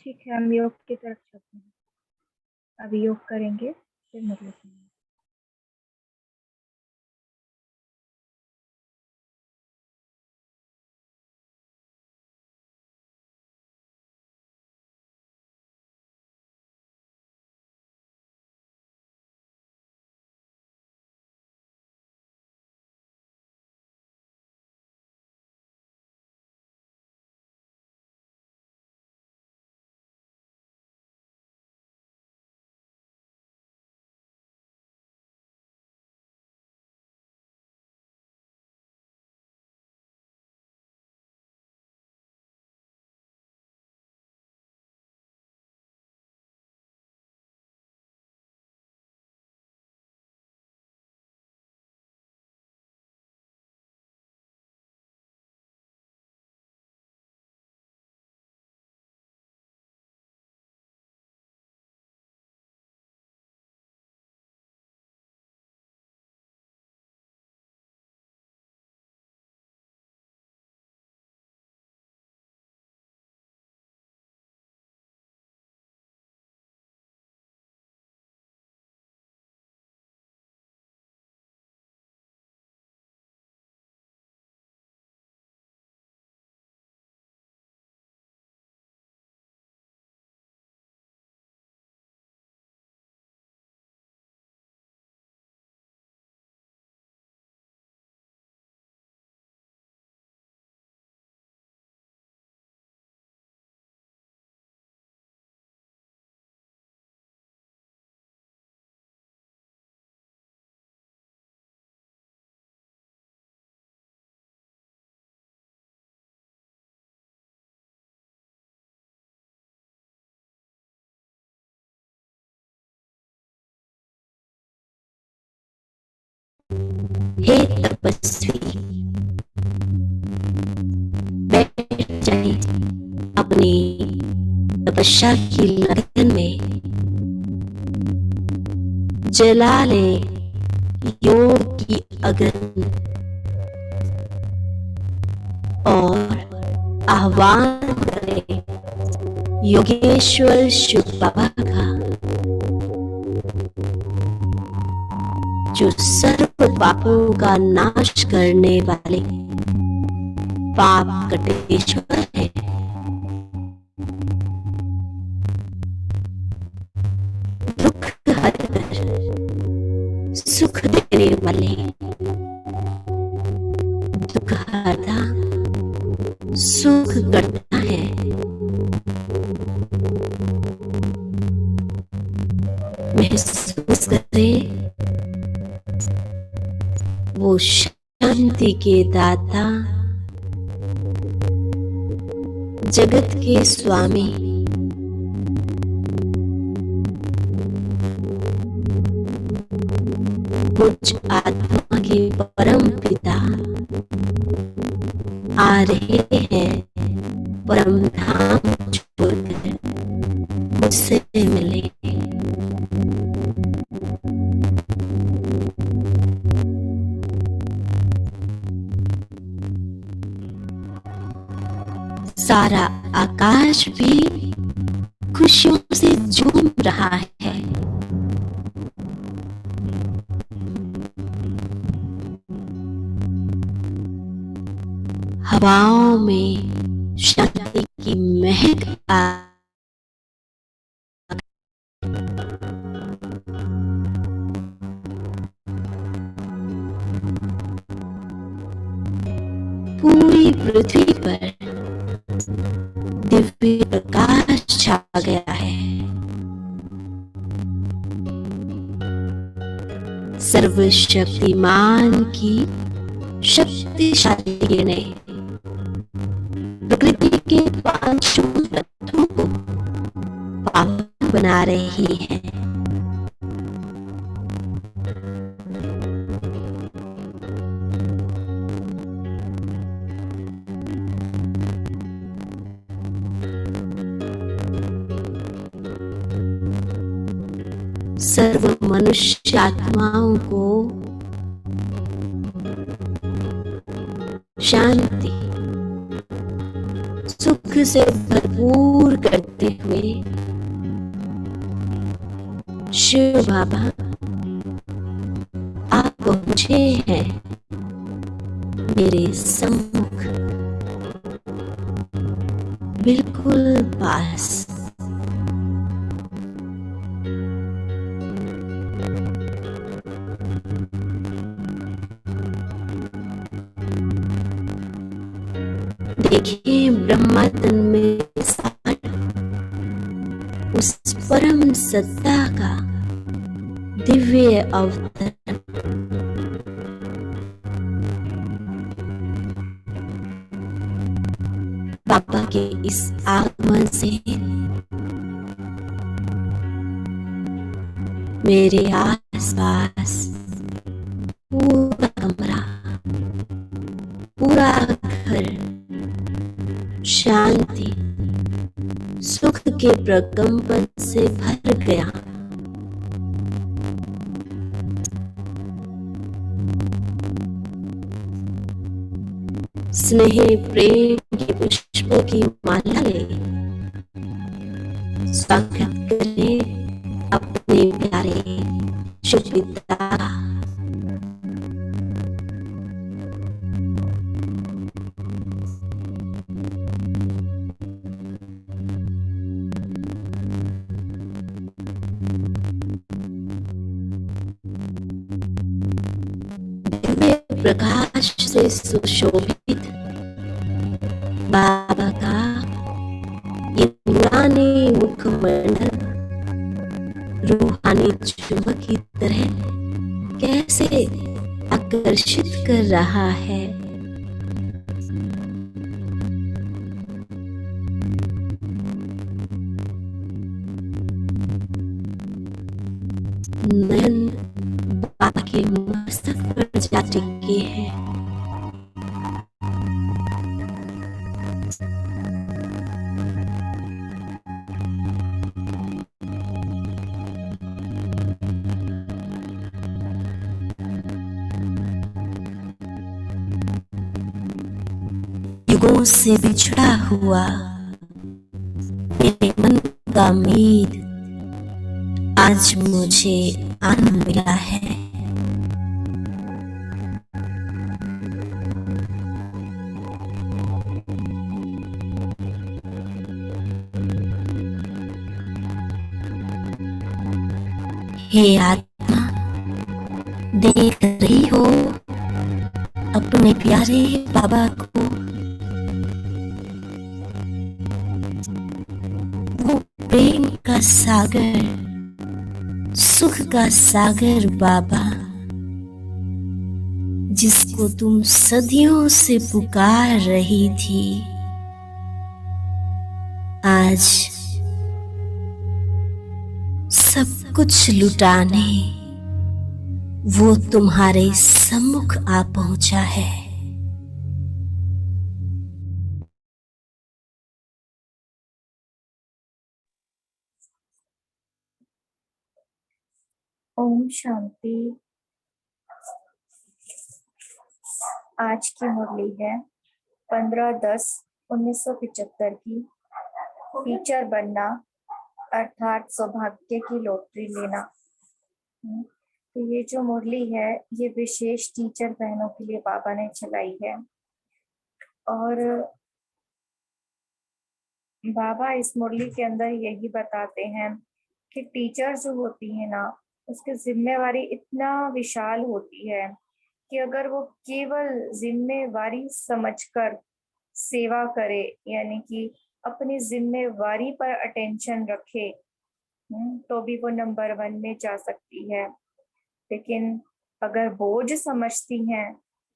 ठीक है, हम योग की तरफ चलते हैं। अभी योग करेंगे, फिर मुरली सुनेंगे। हे तपस्वी, बैठ जाइए अपनी तपस्या की लगन में, जला ले योग की अग्नि और आह्वान करें योगेश्वर शिव बाबा का, जो सर्व पापों का नाश करने वाले पाप कटेश्वर है। दुख हरकर सुख देने वाले दुख हरता सुख करता है। महसूस करें वो शांति के दाता, जगत के स्वामी, मुझ आत्मा के परम पिता आ रहे हैं परम धाम छोड़कर मुझसे मिले। सारा आकाश भी खुशियों से झूम रहा है। हवाओं में शांति की महक पूरी पृथ्वी पर दिव्य प्रकाश छा गया है। सर्वशक्तिमान की शक्तिशाली किरणें प्रकृति के पांचों तत्वों को पावन बना रही है। सर्व मनुष्य आत्माओं को शांति, सुख सुख से भरपूर करते हुए शिव बाबा आप पहुंचे हैं मेरे सम्मुख, बिल्कुल पास। देखिए ब्रह्मा तन में साठ उस परम सत्ता का दिव्य अवतरण। बाबा के इस आगमन से मेरे आसपास पूरा कमरा, पूरा घर शांति सुख के प्रकंपन से भर गया। स्नेह प्रेम के पुष्पों की माला ले स्वागत करें अपने प्यारे शिव पिता। दिव्य प्रकाश से सुशोभित बाबा का ये नूरानी मुखमंडल रूहानी चुंबक की तरह कैसे आकर्षित कर रहा है। नयन बाबा के मस्तक पर जा टिके हैं। युगों से बिछड़ा हुआ मेरे मन का उम्मीद आज मुझे आनंद मिला है। हे आत्मा, देख रही हो अपने प्यारे बाबा को, वो प्रेम का सागर, सुख का सागर बाबा, जिसको तुम सदियों से पुकार रही थी, आज सब कुछ लुटाने वो तुम्हारे सम्मुख आ पहुंचा है। ओम शांति। आज की मुरली है 15/10/1975 की। टीचर बनना अर्थात सौभाग्य की लॉटरी लेना। तो ये जो मुरली है ये विशेष टीचर बहनों के लिए बाबा ने चलाई है। और बाबा इस मुरली के अंदर यही बताते हैं कि टीचर जो होती है ना, उसकी जिम्मेवारी इतना विशाल होती है कि अगर वो केवल जिम्मेवारी समझकर सेवा करे, यानी कि अपनी जिम्मेवारी पर अटेंशन रखे, तो भी वो नंबर 1 में जा सकती है। लेकिन अगर बोझ समझती हैं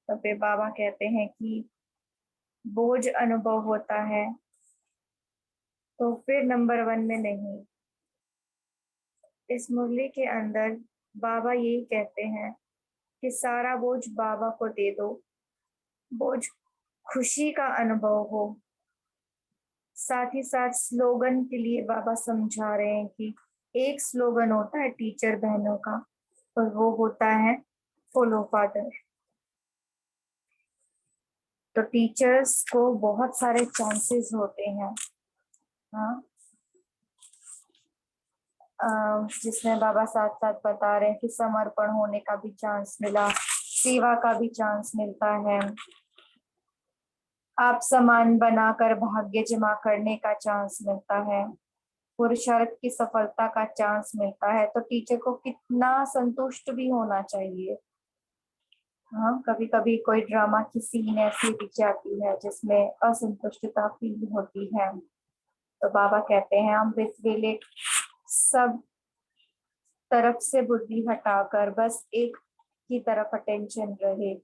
तो फिर बाबा कहते हैं कि बोझ अनुभव होता है, तो फिर नंबर 1 में नहीं। इस मुरली के अंदर बाबा यही कहते हैं कि सारा बोझ बाबा को दे दो, बोझ खुशी का अनुभव हो। साथ ही साथ स्लोगन के लिए बाबा समझा रहे हैं कि एक स्लोगन होता है टीचर बहनों का, और वो होता है फॉलो फादर। तो टीचर्स को बहुत सारे चांसेस होते हैं। हाँ, जिसमें बाबा साथ साथ बता रहे हैं कि समर्पण होने का भी चांस मिला, सेवा का भी चांस मिलता है, आप समान बनाकर भाग्य जमा करने का चांस मिलता है, पुरुषार्थ की सफलता का चांस मिलता है। तो टीचर को कितना संतुष्ट भी होना चाहिए। हाँ, कभी कभी कोई ड्रामा की सीन ऐसी दिख जाती है जिसमें असंतुष्टता फील होती है, तो बाबा कहते हैं अमृत वेले सब तरफ से बुद्धि हटाकर बस एक की तरफ अटेंशन रहे,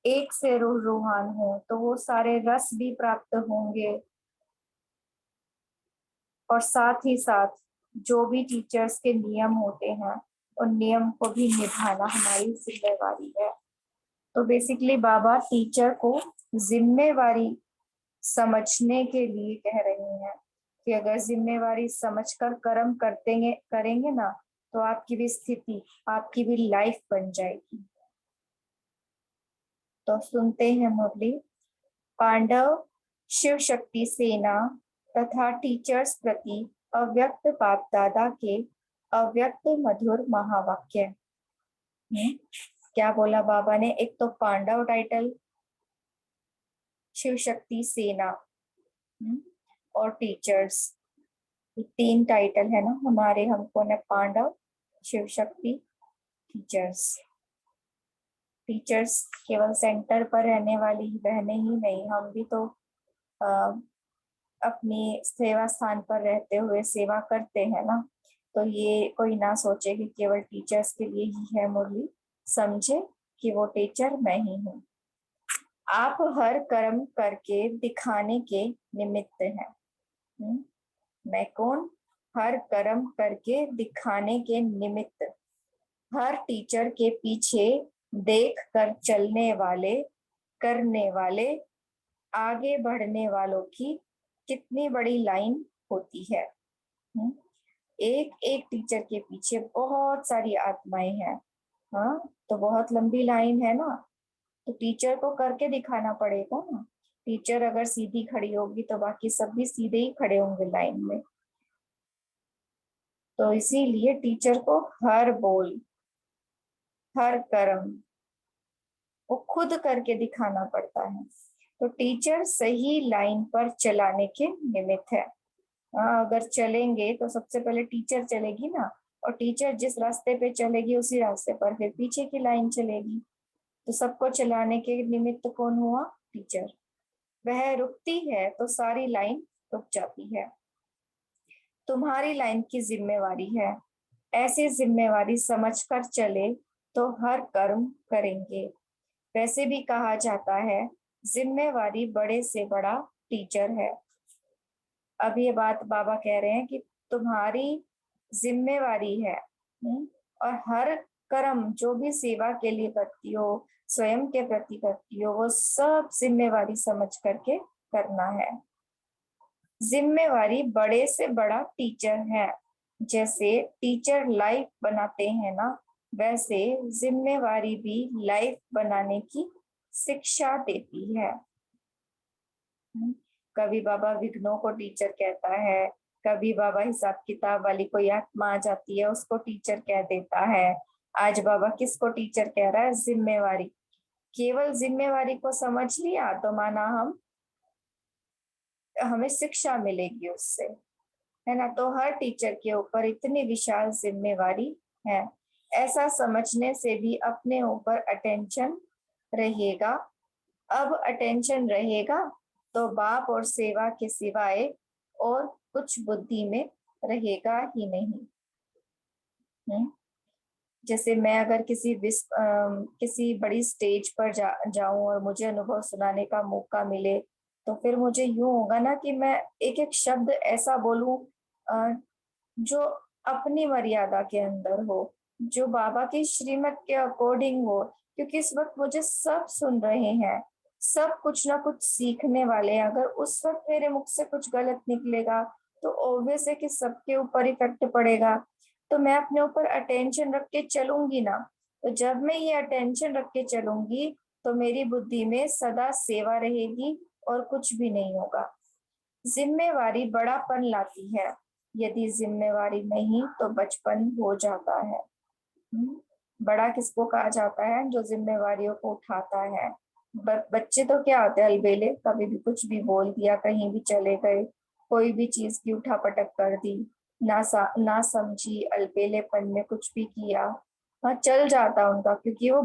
एक से रूहान हो, तो वो सारे रस भी प्राप्त होंगे। और साथ ही साथ जो भी टीचर्स के नियम होते हैं उन नियम को भी निभाना हमारी जिम्मेवारी है। तो बेसिकली बाबा टीचर को जिम्मेवारी समझने के लिए कह रहे हैं कि अगर जिम्मेवारी समझकर कर्म करेंगे ना, तो आपकी भी स्थिति, आपकी भी लाइफ बन जाएगी। तो सुनते हैं मुरली। पांडव शिव शक्ति सेना तथा टीचर्स प्रति अव्यक्त बाप दादा के अव्यक्त मधुर महावाक्य। क्या बोला बाबा ने? एक तो पांडव टाइटल, शिव शक्ति सेना और टीचर्स, 3 टाइटल है ना हमारे, हमको न पांडव, शिव शक्ति, टीचर्स। टीचर्स केवल सेंटर पर रहने वाली बहनें ही नहीं, हम भी तो अपनी सेवा स्थान पर रहते हुए सेवा करते हैं ना। तो ये कोई ना सोचे कि केवल टीचर्स के लिए ही है मुरली, समझे कि वो टीचर मैं ही हूँ। आप हर कर्म करके दिखाने के निमित्त हैं। मैं कौन? हर कर्म करके दिखाने के निमित्त, हर टीचर के पीछे देख कर चलने वाले, करने वाले, आगे बढ़ने वालों की कितनी बड़ी लाइन होती है। एक एक टीचर के पीछे बहुत सारी आत्माएं हैं। हाँ, तो बहुत लंबी लाइन है ना, तो टीचर को करके दिखाना पड़ेगा ना। टीचर अगर सीधी खड़ी होगी तो बाकी सब भी सीधे ही खड़े होंगे लाइन में। तो इसीलिए टीचर को हर बोल, हर कर्म वो खुद करके दिखाना पड़ता है। तो टीचर सही लाइन पर चलाने के निमित्त है। अगर चलेंगे तो सबसे पहले टीचर चलेगी ना, और टीचर जिस रास्ते पे चलेगी उसी रास्ते पर फिर पीछे की लाइन चलेगी। तो सबको चलाने के निमित्त कौन हुआ? टीचर। वह रुकती है तो सारी लाइन रुक जाती है। तुम्हारी लाइन की जिम्मेवारी है, ऐसी जिम्मेवारी समझकर चले तो हर कर्म करेंगे। वैसे भी कहा जाता है जिम्मेवारी बड़े से बड़ा टीचर है। अब ये बात बाबा कह रहे हैं कि तुम्हारी जिम्मेवारी है, और हर कर्म जो भी सेवा के लिए करती हो, स्वयं के प्रति करती हो, वो सब जिम्मेवारी समझ करके करना है। जिम्मेवारी बड़े से बड़ा टीचर है। जैसे टीचर लाइफ बनाते हैं ना, वैसे जिम्मेवारी भी लाइफ बनाने की शिक्षा देती है। कभी बाबा विघ्नों को टीचर कहता है, कभी बाबा हिसाब किताब वाली कोई आत्मा आ जाती है उसको टीचर कह देता है। आज बाबा किसको टीचर कह रहा है? जिम्मेवारी। केवल जिम्मेवारी को समझ लिया तो माना हमें शिक्षा मिलेगी उससे, है ना। तो हर टीचर के ऊपर इतनी विशाल जिम्मेवारी है, ऐसा समझने से भी अपने ऊपर अटेंशन रहेगा। अब अटेंशन रहेगा तो बाप और सेवा के सिवाय और कुछ बुद्धि में रहेगा ही नहीं। जैसे मैं अगर किसी बड़ी स्टेज पर जाऊं और मुझे अनुभव सुनाने का मौका मिले, तो फिर मुझे यूं होगा ना कि मैं एक एक शब्द ऐसा बोलूं जो अपनी मर्यादा के अंदर हो, जो बाबा की श्रीमत के अकॉर्डिंग हो। क्योंकि इस वक्त मुझे सब सुन रहे हैं, सब कुछ ना कुछ सीखने वाले हैं। अगर उस वक्त मेरे मुख से कुछ गलत निकलेगा तो ऑब्वियस है कि सबके ऊपर इफेक्ट पड़ेगा। तो मैं अपने ऊपर अटेंशन रख के चलूंगी ना, तो जब मैं ये अटेंशन रख के चलूंगी तो मेरी बुद्धि में सदा सेवा रहेगी और कुछ भी नहीं होगा। जिम्मेवारी बड़ापन लाती है, यदि जिम्मेवारी नहीं तो बचपन हो जाता है। बड़ा किसको कहा जाता है? जो जिम्मेवारियों को उठाता है। बच्चे तो क्या होते हैं, अलबेले, कभी भी कुछ भी बोल दिया, कहीं भी चले गए, कोई भी चीज की उठापटक कर दी, ना समझी, अलबेलेपन में कुछ भी किया, हाँ चल जाता उनका, क्योंकि वो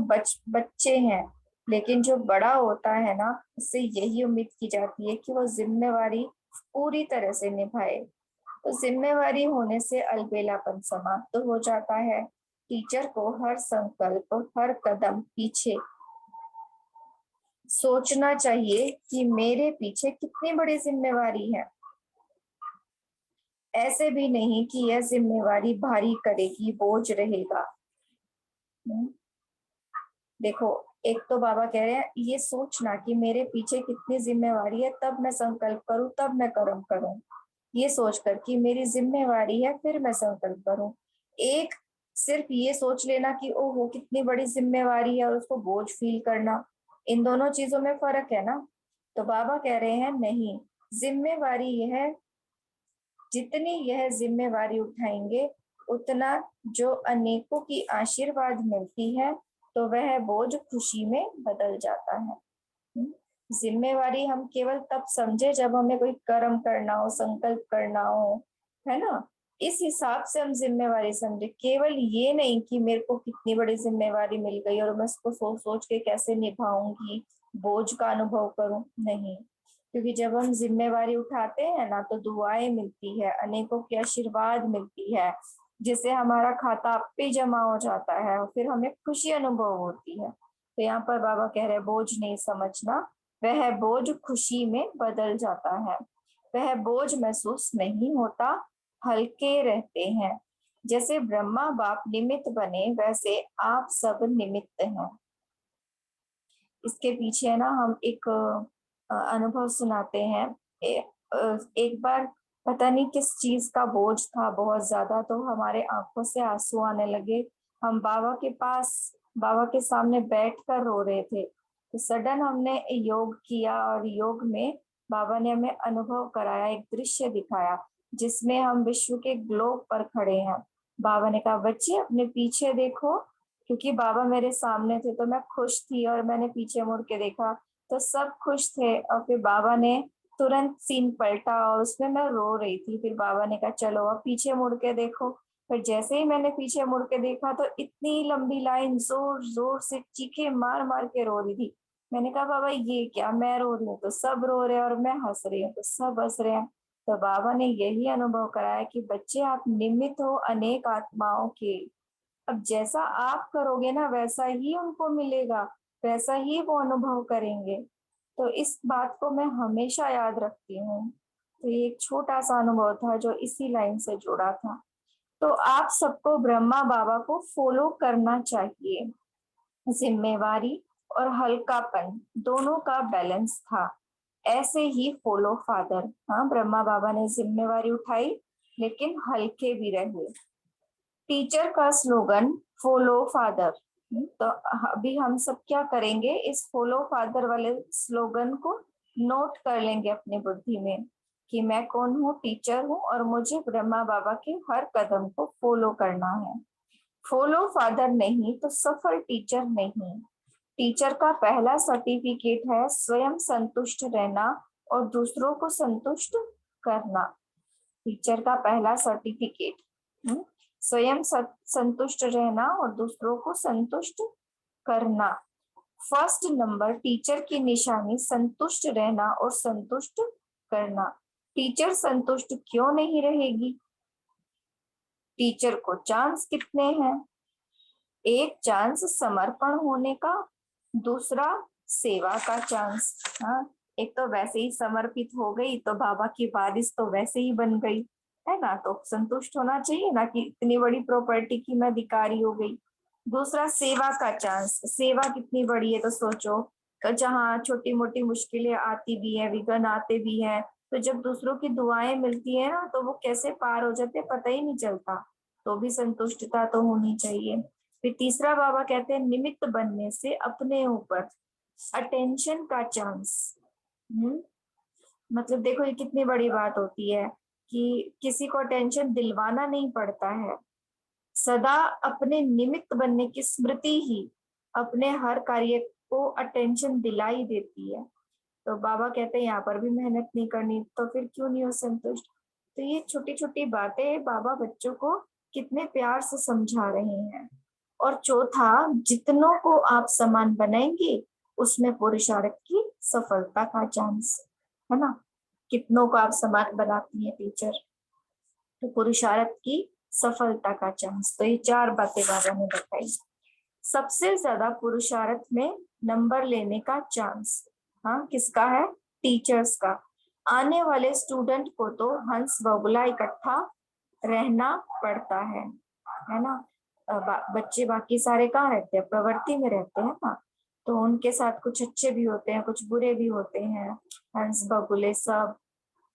बच्चे हैं। लेकिन जो बड़ा होता है ना, उससे यही उम्मीद की जाती है कि वो जिम्मेवारी पूरी तरह से निभाए। तो जिम्मेवारी होने से अलबेलापन समाप्त तो हो जाता है। टीचर को हर संकल्प, हर कदम पीछे सोचना चाहिए कि मेरे पीछे कितनी बड़ी जिम्मेवारी है। ऐसे भी नहीं कि यह जिम्मेवारी भारी करेगी, बोझ रहेगा। देखो, एक तो बाबा कह रहे हैं ये सोचना कि मेरे पीछे कितनी जिम्मेवारी है, तब मैं संकल्प करूं, तब मैं कर्म करूं। ये सोचकर कि मेरी जिम्मेवारी है, फिर मैं संकल्प करूं। एक सिर्फ ये सोच लेना कि ओहो कितनी बड़ी जिम्मेवारी है और उसको बोझ फील करना, इन दोनों चीजों में फर्क है ना। तो बाबा कह रहे हैं नहीं, जिम्मेवारी यह, जितनी यह जिम्मेवारी उठाएंगे उतना जो अनेकों की आशीर्वाद मिलती है, तो वह बोझ खुशी में बदल जाता है। जिम्मेवारी हम केवल तब समझे जब हमें कोई कर्म करना हो, संकल्प करना हो, है ना। इस हिसाब से हम जिम्मेवारी समझे, केवल ये नहीं कि मेरे को कितनी बड़ी जिम्मेवारी मिल गई और मैं उसको सोच सोच के कैसे निभाऊंगी, बोझ का अनुभव करूं, नहीं। क्योंकि जब हम जिम्मेवारी उठाते हैं ना, तो दुआएं मिलती है, अनेकों की आशीर्वाद मिलती है, जिससे हमारा खाता आप पे जमा हो जाता है और फिर हमें खुशी अनुभव होती है। तो यहाँ पर बाबा कह रहे हैं बोझ नहीं समझना, वह बोझ खुशी में बदल जाता है। वह बोझ महसूस नहीं होता, हल्के रहते हैं। जैसे ब्रह्मा बाप निमित्त बने, वैसे आप सब निमित्त हैं। इसके पीछे ना हम एक अनुभव सुनाते हैं। एक बार पता नहीं किस चीज का बोझ था बहुत ज्यादा, तो हमारे आंखों से आंसू आने लगे। हम बाबा के पास, बाबा के सामने बैठकर रो रहे थे। तो सडन हमने योग किया और योग में बाबा ने हमें अनुभव कराया, एक दृश्य दिखाया जिसमें हम विश्व के ग्लोब पर खड़े हैं। बाबा ने कहा बच्चे अपने पीछे देखो, क्योंकि बाबा मेरे सामने थे तो मैं खुश थी, और मैंने पीछे मुड़ के देखा तो सब खुश थे, और फिर बाबा ने तुरंत सीन पलटा और उसमें मैं रो रही थी। फिर बाबा ने कहा चलो अब पीछे मुड़ के देखो। फिर जैसे ही मैंने पीछे मुड़ के देखा तो इतनी लंबी लाइन जोर जोर से चीखे मार मार के रो रही थी। मैंने कहा बाबा ये क्या, मैं रो रही हूँ तो सब रो रहे हैं, और मैं हंस रही हूँ तो सब हंस रहे हैं। तो बाबा ने यही अनुभव कराया कि बच्चे आप निमित्त हो अनेक आत्माओं के। अब जैसा आप करोगे ना वैसा ही उनको मिलेगा, वैसा ही वो अनुभव करेंगे। तो इस बात को मैं हमेशा याद रखती हूँ। तो ये एक छोटा सा अनुभव था जो इसी लाइन से जुड़ा था। तो आप सबको ब्रह्मा बाबा को फॉलो करना चाहिए। जिम्मेवारी और हल्कापन दोनों का बैलेंस था। ऐसे ही फॉलो फादर, हाँ ब्रह्मा बाबा ने जिम्मेवारी उठाई लेकिन हल्के भी रहे। टीचर का स्लोगन फॉलो फादर। तो अभी हम सब क्या करेंगे, इस फॉलो फादर वाले स्लोगन को नोट कर लेंगे अपनी बुद्धि में कि मैं कौन हूँ, टीचर हूँ और मुझे ब्रह्मा बाबा के हर कदम को फॉलो करना है। फॉलो फादर नहीं तो सफल टीचर नहीं। टीचर का पहला सर्टिफिकेट है स्वयं संतुष्ट रहना और दूसरों को संतुष्ट करना। टीचर का पहला सर्टिफिकेट स्वयं संतुष्ट रहना और दूसरों को संतुष्ट करना। फर्स्ट नंबर टीचर की निशानी संतुष्ट रहना और संतुष्ट करना। टीचर संतुष्ट क्यों नहीं रहेगी? टीचर को चांस कितने हैं? एक चांस समर्पण होने का, दूसरा सेवा का चांस। हाँ, एक तो वैसे ही समर्पित हो गई तो बाबा की वारिस तो वैसे ही बन गई, है ना, तो संतुष्ट होना चाहिए ना कि इतनी बड़ी प्रॉपर्टी की मैं अधिकारी हो गई। दूसरा सेवा का चांस, सेवा कितनी बड़ी है तो सोचो, तो जहाँ छोटी मोटी मुश्किलें आती भी है, विघ्न आते भी हैं, तो जब दूसरों की दुआएं मिलती है ना तो वो कैसे पार हो जाते पता ही नहीं चलता। तो भी संतुष्टता तो होनी चाहिए। फिर तीसरा बाबा कहते हैं निमित्त बनने से अपने ऊपर, अटेंशन का चांस। मतलब देखो ये कितनी बड़ी बात होती है कि किसी को अटेंशन दिलवाना नहीं पड़ता है, सदा अपने निमित्त बनने की स्मृति ही अपने हर कार्य को अटेंशन दिलाई देती है। तो बाबा कहते हैं यहाँ पर भी मेहनत नहीं करनी, तो फिर क्यों नहीं हो संतुष्ट। तो ये छोटी छोटी बातें बाबा बच्चों को कितने प्यार से समझा रहे हैं। और चौथा, जितनों को आप समान बनाएंगे उसमें पुरुषार्थ की सफलता का चांस है ना। कितनों को आप समान बनाती हैं टीचर, तो पुरुषार्थ की सफलता का चांस। तो ये चार बातें बाबा ने बताई। सबसे ज्यादा पुरुषार्थ में नंबर लेने का चांस हाँ किसका है, टीचर्स का। आने वाले स्टूडेंट को तो हंस बगुला इकट्ठा रहना पड़ता है ना। बच्चे बाकी सारे कहाँ रहते हैं, प्रवृत्ति में रहते हैं ना। तो उनके साथ कुछ अच्छे भी होते हैं, कुछ बुरे भी होते हैं, हंस बगुले सब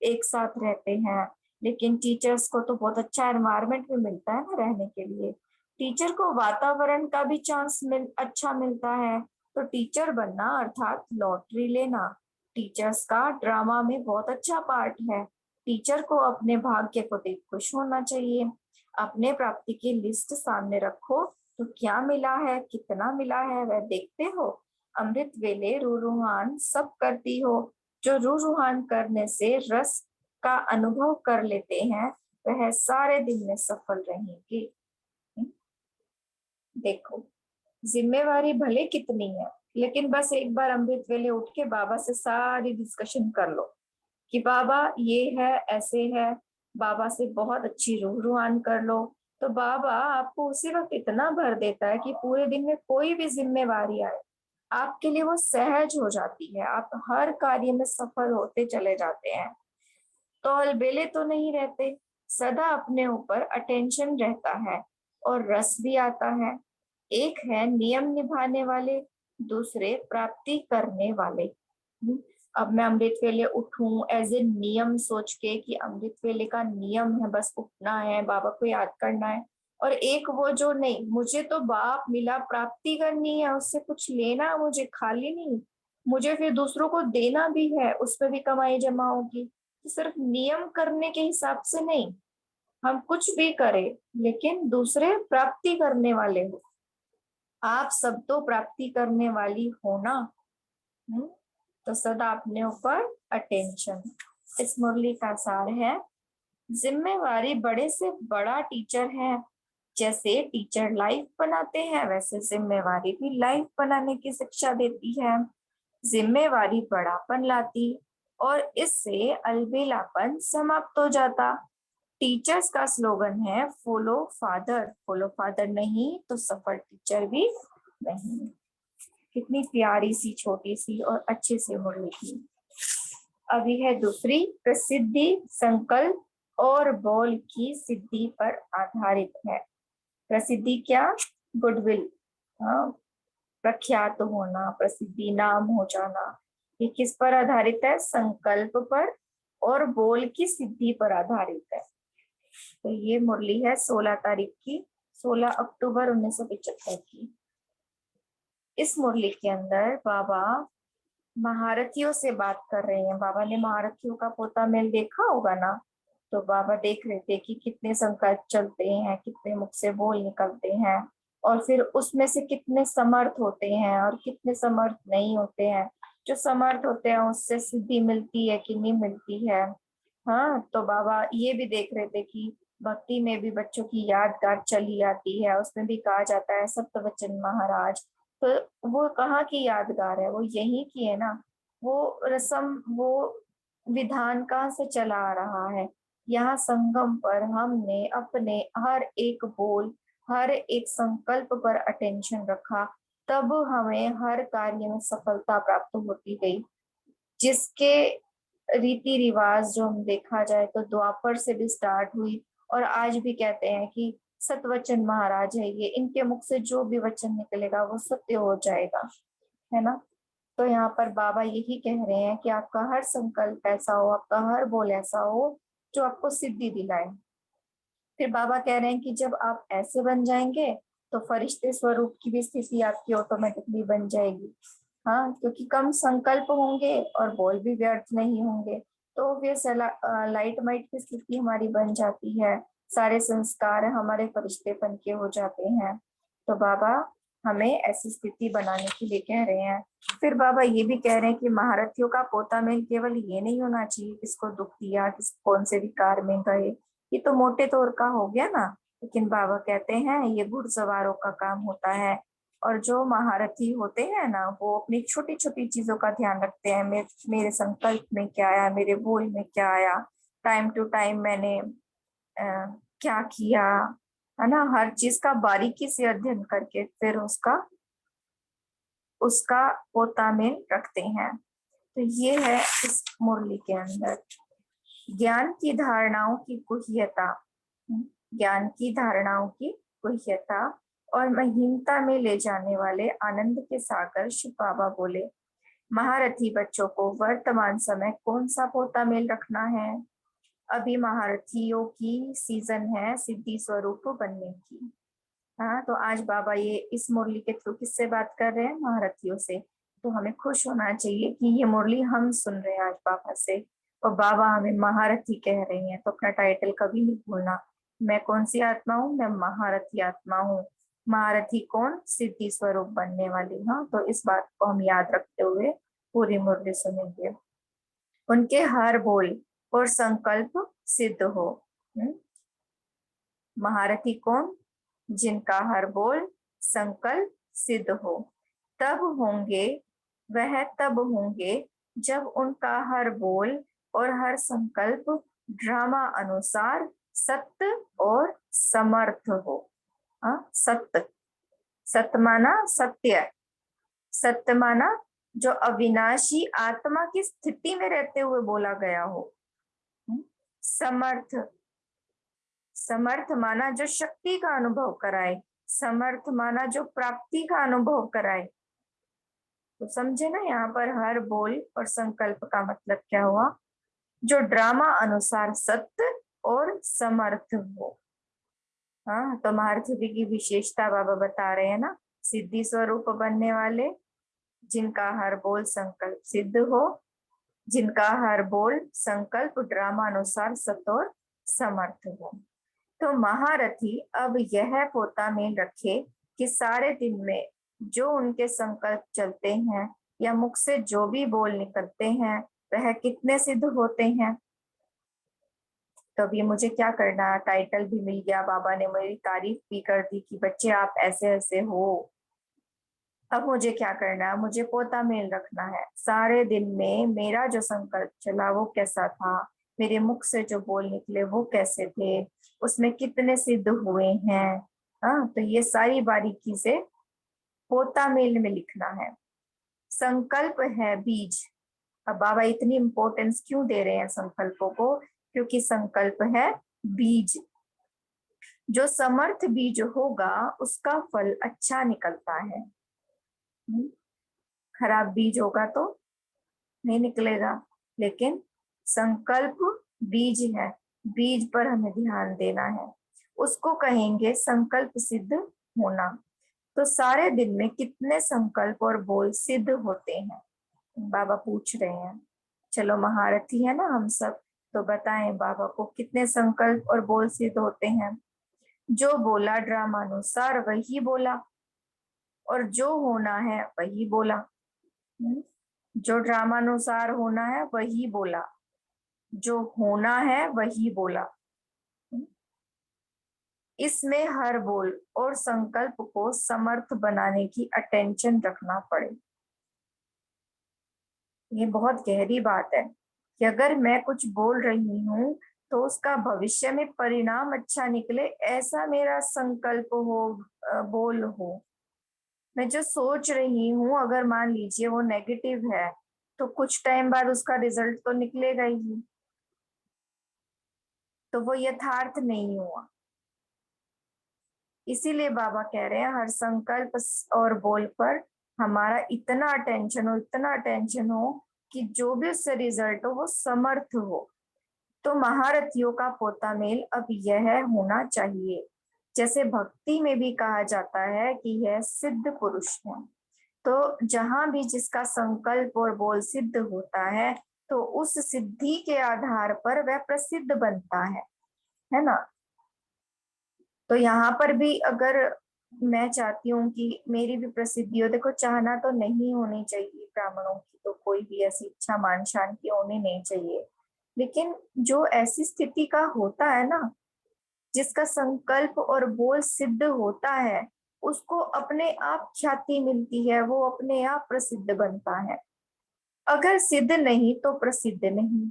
एक साथ रहते हैं। लेकिन टीचर्स को तो बहुत अच्छा एनवायरनमेंट भी मिलता है ना रहने के लिए। टीचर को वातावरण का भी चांस अच्छा मिलता है। तो टीचर बनना अर्थात लॉटरी लेना। टीचर्स का ड्रामा में बहुत अच्छा पार्ट है। टीचर को अपने भाग्य को देख खुश होना चाहिए। अपने प्राप्ति की लिस्ट सामने रखो, तो क्या मिला है, कितना मिला है वह देखते हो। अमृत वेले रूहान सब करती हो। जो रूहान करने से रस का अनुभव कर लेते हैं वह सारे दिन में सफल रहेंगे। देखो जिम्मेवारी भले कितनी है, लेकिन बस एक बार अमृत वेले उठ के बाबा से सारी डिस्कशन कर लो कि बाबा ये है ऐसे है। बाबा से बहुत अच्छी रूहान कर लो, तो बाबा आपको उसी वक्त इतना भर देता है कि पूरे दिन में कोई भी जिम्मेवारी आए आपके लिए वो सहज हो जाती है। आप हर कार्य में सफल होते चले जाते हैं। तो अलबेले तो नहीं रहते, सदा अपने ऊपर अटेंशन रहता है और रस भी आता है। एक है नियम निभाने वाले, दूसरे प्राप्ति करने वाले। अब मैं अमृत वेले उठूं एज ए नियम सोच के कि अमृत वेले का नियम है बस उठना है, बाबा को याद करना है। और एक वो जो नहीं, मुझे तो बाप मिला, प्राप्ति करनी है, उससे कुछ लेना, मुझे खाली नहीं, मुझे फिर दूसरों को देना भी है, उसमें भी कमाई जमा होगी। तो सिर्फ नियम करने के हिसाब से नहीं, हम कुछ भी करें लेकिन दूसरे प्राप्ति करने वाले हो। आप सब तो प्राप्ति करने वाली हो ना। तो सदा अपने ऊपर अटेंशन। इस मुरली का सार है, जिम्मेवारी बड़े से बड़ा टीचर है। जैसे टीचर लाइफ बनाते हैं वैसे जिम्मेवारी भी लाइफ बनाने की शिक्षा देती है। जिम्मेवारी बड़ापन लाती और इससे अलबेलापन समाप्त हो जाता। टीचर्स का स्लोगन है फॉलो फादर नहीं तो सफल टीचर भी नहीं। कितनी प्यारी सी छोटी सी और अच्छी सी मुरली थी। अभी है दूसरी, प्रसिद्धि संकल्प और बोल की सिद्धि पर आधारित है। प्रसिद्धि क्या, गुडविल, हाँ, प्रख्यात होना, प्रसिद्धि, नाम हो जाना। ये किस पर आधारित है, संकल्प पर और बोल की सिद्धि पर आधारित है। तो ये मुरली है 16 तारीख की, 16 अक्टूबर 1975 की। इस मुरली के अंदर बाबा महारथियों से बात कर रहे हैं। बाबा ने महारथियों का पोता मेल देखा होगा ना। तो बाबा देख रहे थे कि कितने संकल्प चलते हैं, कितने मुख से बोल निकलते हैं, और फिर उसमें से कितने समर्थ होते हैं और कितने समर्थ नहीं होते हैं। जो समर्थ होते हैं उससे सिद्धि मिलती है कि नहीं मिलती है। हाँ, तो बाबा ये भी देख रहे थे कि भक्ति में भी बच्चों की यादगार चली आती है, उसमें भी कहा जाता है सत्यवचन महाराज। तो वो कहाँ की यादगार है, वो यही की है ना। वो रस्म, वो विधान कहाँ से चला आ रहा है, यहाँ संगम पर हमने अपने हर एक बोल, हर एक संकल्प पर अटेंशन रखा, तब हमें हर कार्य में सफलता प्राप्त होती गई। जिसके रीति रिवाज जो हम देखा जाए तो द्वापर से भी स्टार्ट हुई और आज भी कहते हैं कि सतवचन महाराज है ये, इनके मुख से जो भी वचन निकलेगा वो सत्य हो जाएगा, है ना। तो यहाँ पर बाबा यही कह रहे हैं कि आपका हर संकल्प ऐसा हो, आपका हर बोल ऐसा हो जो आपको सिद्धि दिलाए। फिर बाबा कह रहे हैं कि जब आप ऐसे बन जाएंगे तो फरिश्ते स्वरूप की भी स्थिति आपकी ऑटोमेटिकली बन जाएगी। हाँ, क्योंकि कम संकल्प होंगे और बोल भी व्यर्थ नहीं होंगे, तो फिर लाइट माइट की स्थिति हमारी बन जाती है, सारे संस्कार हमारे फरिश्तेपन के हो जाते हैं। तो बाबा हमें ऐसी स्थिति बनाने के लिए कह रहे हैं। फिर बाबा ये भी कह रहे हैं कि महारथियों का पोता मेल केवल ये नहीं होना चाहिए किसको दुख दिया, किस कौन से विकार में गए, ये तो मोटे तौर का हो गया ना। लेकिन बाबा कहते हैं ये घुड़सवारों का काम होता है, और जो महारथी होते हैं ना वो अपनी छोटी छोटी चीजों का ध्यान रखते हैं। मेरे संकल्प में क्या आया, मेरे बोल में क्या आया, टाइम टू टाइम मैंने क्या किया, है ना। हर चीज का बारीकी से अध्ययन करके फिर उसका उसका पोता में रखते हैं। तो ये है इस मुरली के अंदर ज्ञान की धारणाओं की गुह्यता, ज्ञान की धारणाओं की गुह्यता और महीनता में ले जाने वाले आनंद के सागर शिव बाबा बोले, महारथी बच्चों को वर्तमान समय कौन सा पोता मेल रखना है। अभी महारथियों की सीजन है सिद्धि स्वरूप बनने की। हाँ, तो आज बाबा ये इस मुरली के थ्रू किससे बात कर रहे हैं, महारथियों से। तो हमें खुश होना चाहिए कि ये मुरली हम सुन रहे हैं आज बाबा से, और बाबा हमें महारथी कह रहे हैं। तो अपना टाइटल कभी नहीं भूलना, मैं कौन सी आत्मा हूँ, मैं महारथी आत्मा हूँ। महारथी कौन, सिद्धि स्वरूप बनने वाली। हाँ, तो इस बात को हम याद रखते हुए पूरी मुरली सुनेंगे। उनके हर बोल और संकल्प सिद्ध हो। महारथी कौन, जिनका हर बोल संकल्प सिद्ध हो। तब होंगे, वह तब होंगे जब उनका हर बोल और हर संकल्प ड्रामा अनुसार सत्य और समर्थ हो। सत्य, सत्य माना सत्य, सत्य माना जो अविनाशी आत्मा की स्थिति में रहते हुए बोला गया हो। समर्थ, समर्थ माना जो शक्ति का अनुभव कराए, समर्थ माना जो प्राप्ति का अनुभव कराए। तो समझे ना, यहाँ पर हर बोल और संकल्प का मतलब क्या हुआ, जो ड्रामा अनुसार सत्य और समर्थ हो। हाँ, तो महारथी की विशेषता बाबा बता रहे हैं ना, सिद्धि स्वरूप बनने वाले, जिनका हर बोल संकल्प सिद्ध हो, जिनका हर बोल संकल्प ड्रामा अनुसार सत्य और समर्थ हो। तो महारथी अब यह पोता मेल रखे कि सारे दिन में जो उनके संकल्प चलते हैं या मुख से जो भी बोल निकलते हैं वह कितने सिद्ध होते हैं। तो अभी मुझे क्या करना, टाइटल भी मिल गया, बाबा ने मेरी तारीफ भी कर दी कि बच्चे आप ऐसे ऐसे हो। अब मुझे क्या करना है, मुझे पोता मेल रखना है। सारे दिन में मेरा जो संकल्प चला वो कैसा था, मेरे मुख से जो बोल निकले वो कैसे थे, उसमें कितने सिद्ध हुए हैं। हाँ, तो ये सारी बारीकी से पोता मेल में लिखना है। संकल्प है बीज। अब बाबा इतनी इंपॉर्टेंस क्यों दे रहे हैं संकल्पों को, क्योंकि संकल्प है बीज। जो समर्थ बीज होगा उसका फल अच्छा निकलता है। खराब बीज होगा तो नहीं निकलेगा। लेकिन संकल्प बीज है, बीज पर हमें ध्यान देना है, उसको कहेंगे संकल्प सिद्ध होना। तो सारे दिन में कितने संकल्प और बोल सिद्ध होते हैं, बाबा पूछ रहे हैं। चलो महारथी है ना हम सब, तो बताएं बाबा को कितने संकल्प और बोल सिद्ध होते हैं। जो बोला ड्रामानुसार वही बोला, और जो होना है वही बोला। जो ड्रामानुसार होना है वही बोला, जो होना है वही बोला। इसमें हर बोल और संकल्प को समर्थ बनाने की अटेंशन रखना पड़े। ये बहुत गहरी बात है कि अगर मैं कुछ बोल रही हूँ तो उसका भविष्य में परिणाम अच्छा निकले, ऐसा मेरा संकल्प हो, बोल हो। मैं जो सोच रही हूँ अगर मान लीजिए वो नेगेटिव है, तो कुछ टाइम बाद उसका रिजल्ट तो निकलेगा ही, तो वो यथार्थ नहीं हुआ। इसीलिए बाबा कह रहे हैं हर संकल्प और बोल पर हमारा इतना अटेंशन हो, इतना अटेंशन हो कि जो भी उससे रिजल्ट हो वो समर्थ हो। तो महारथियों का पोता मेल अब यह होना चाहिए। जैसे भक्ति में भी कहा जाता है कि यह सिद्ध पुरुष है, तो जहां भी जिसका संकल्प और बोल सिद्ध होता है तो उस सिद्धि के आधार पर वह प्रसिद्ध बनता है ना। तो यहाँ पर भी अगर मैं चाहती हूँ कि मेरी भी प्रसिद्धि हो, देखो चाहना तो नहीं होनी चाहिए ब्राह्मणों की, तो कोई भी ऐसी इच्छा मान शान की होनी नहीं चाहिए, लेकिन जो ऐसी स्थिति का होता है ना, जिसका संकल्प और बोल सिद्ध होता है, उसको अपने आप ख्याति मिलती है, वो अपने आप प्रसिद्ध बनता है। अगर सिद्ध नहीं तो प्रसिद्ध नहीं।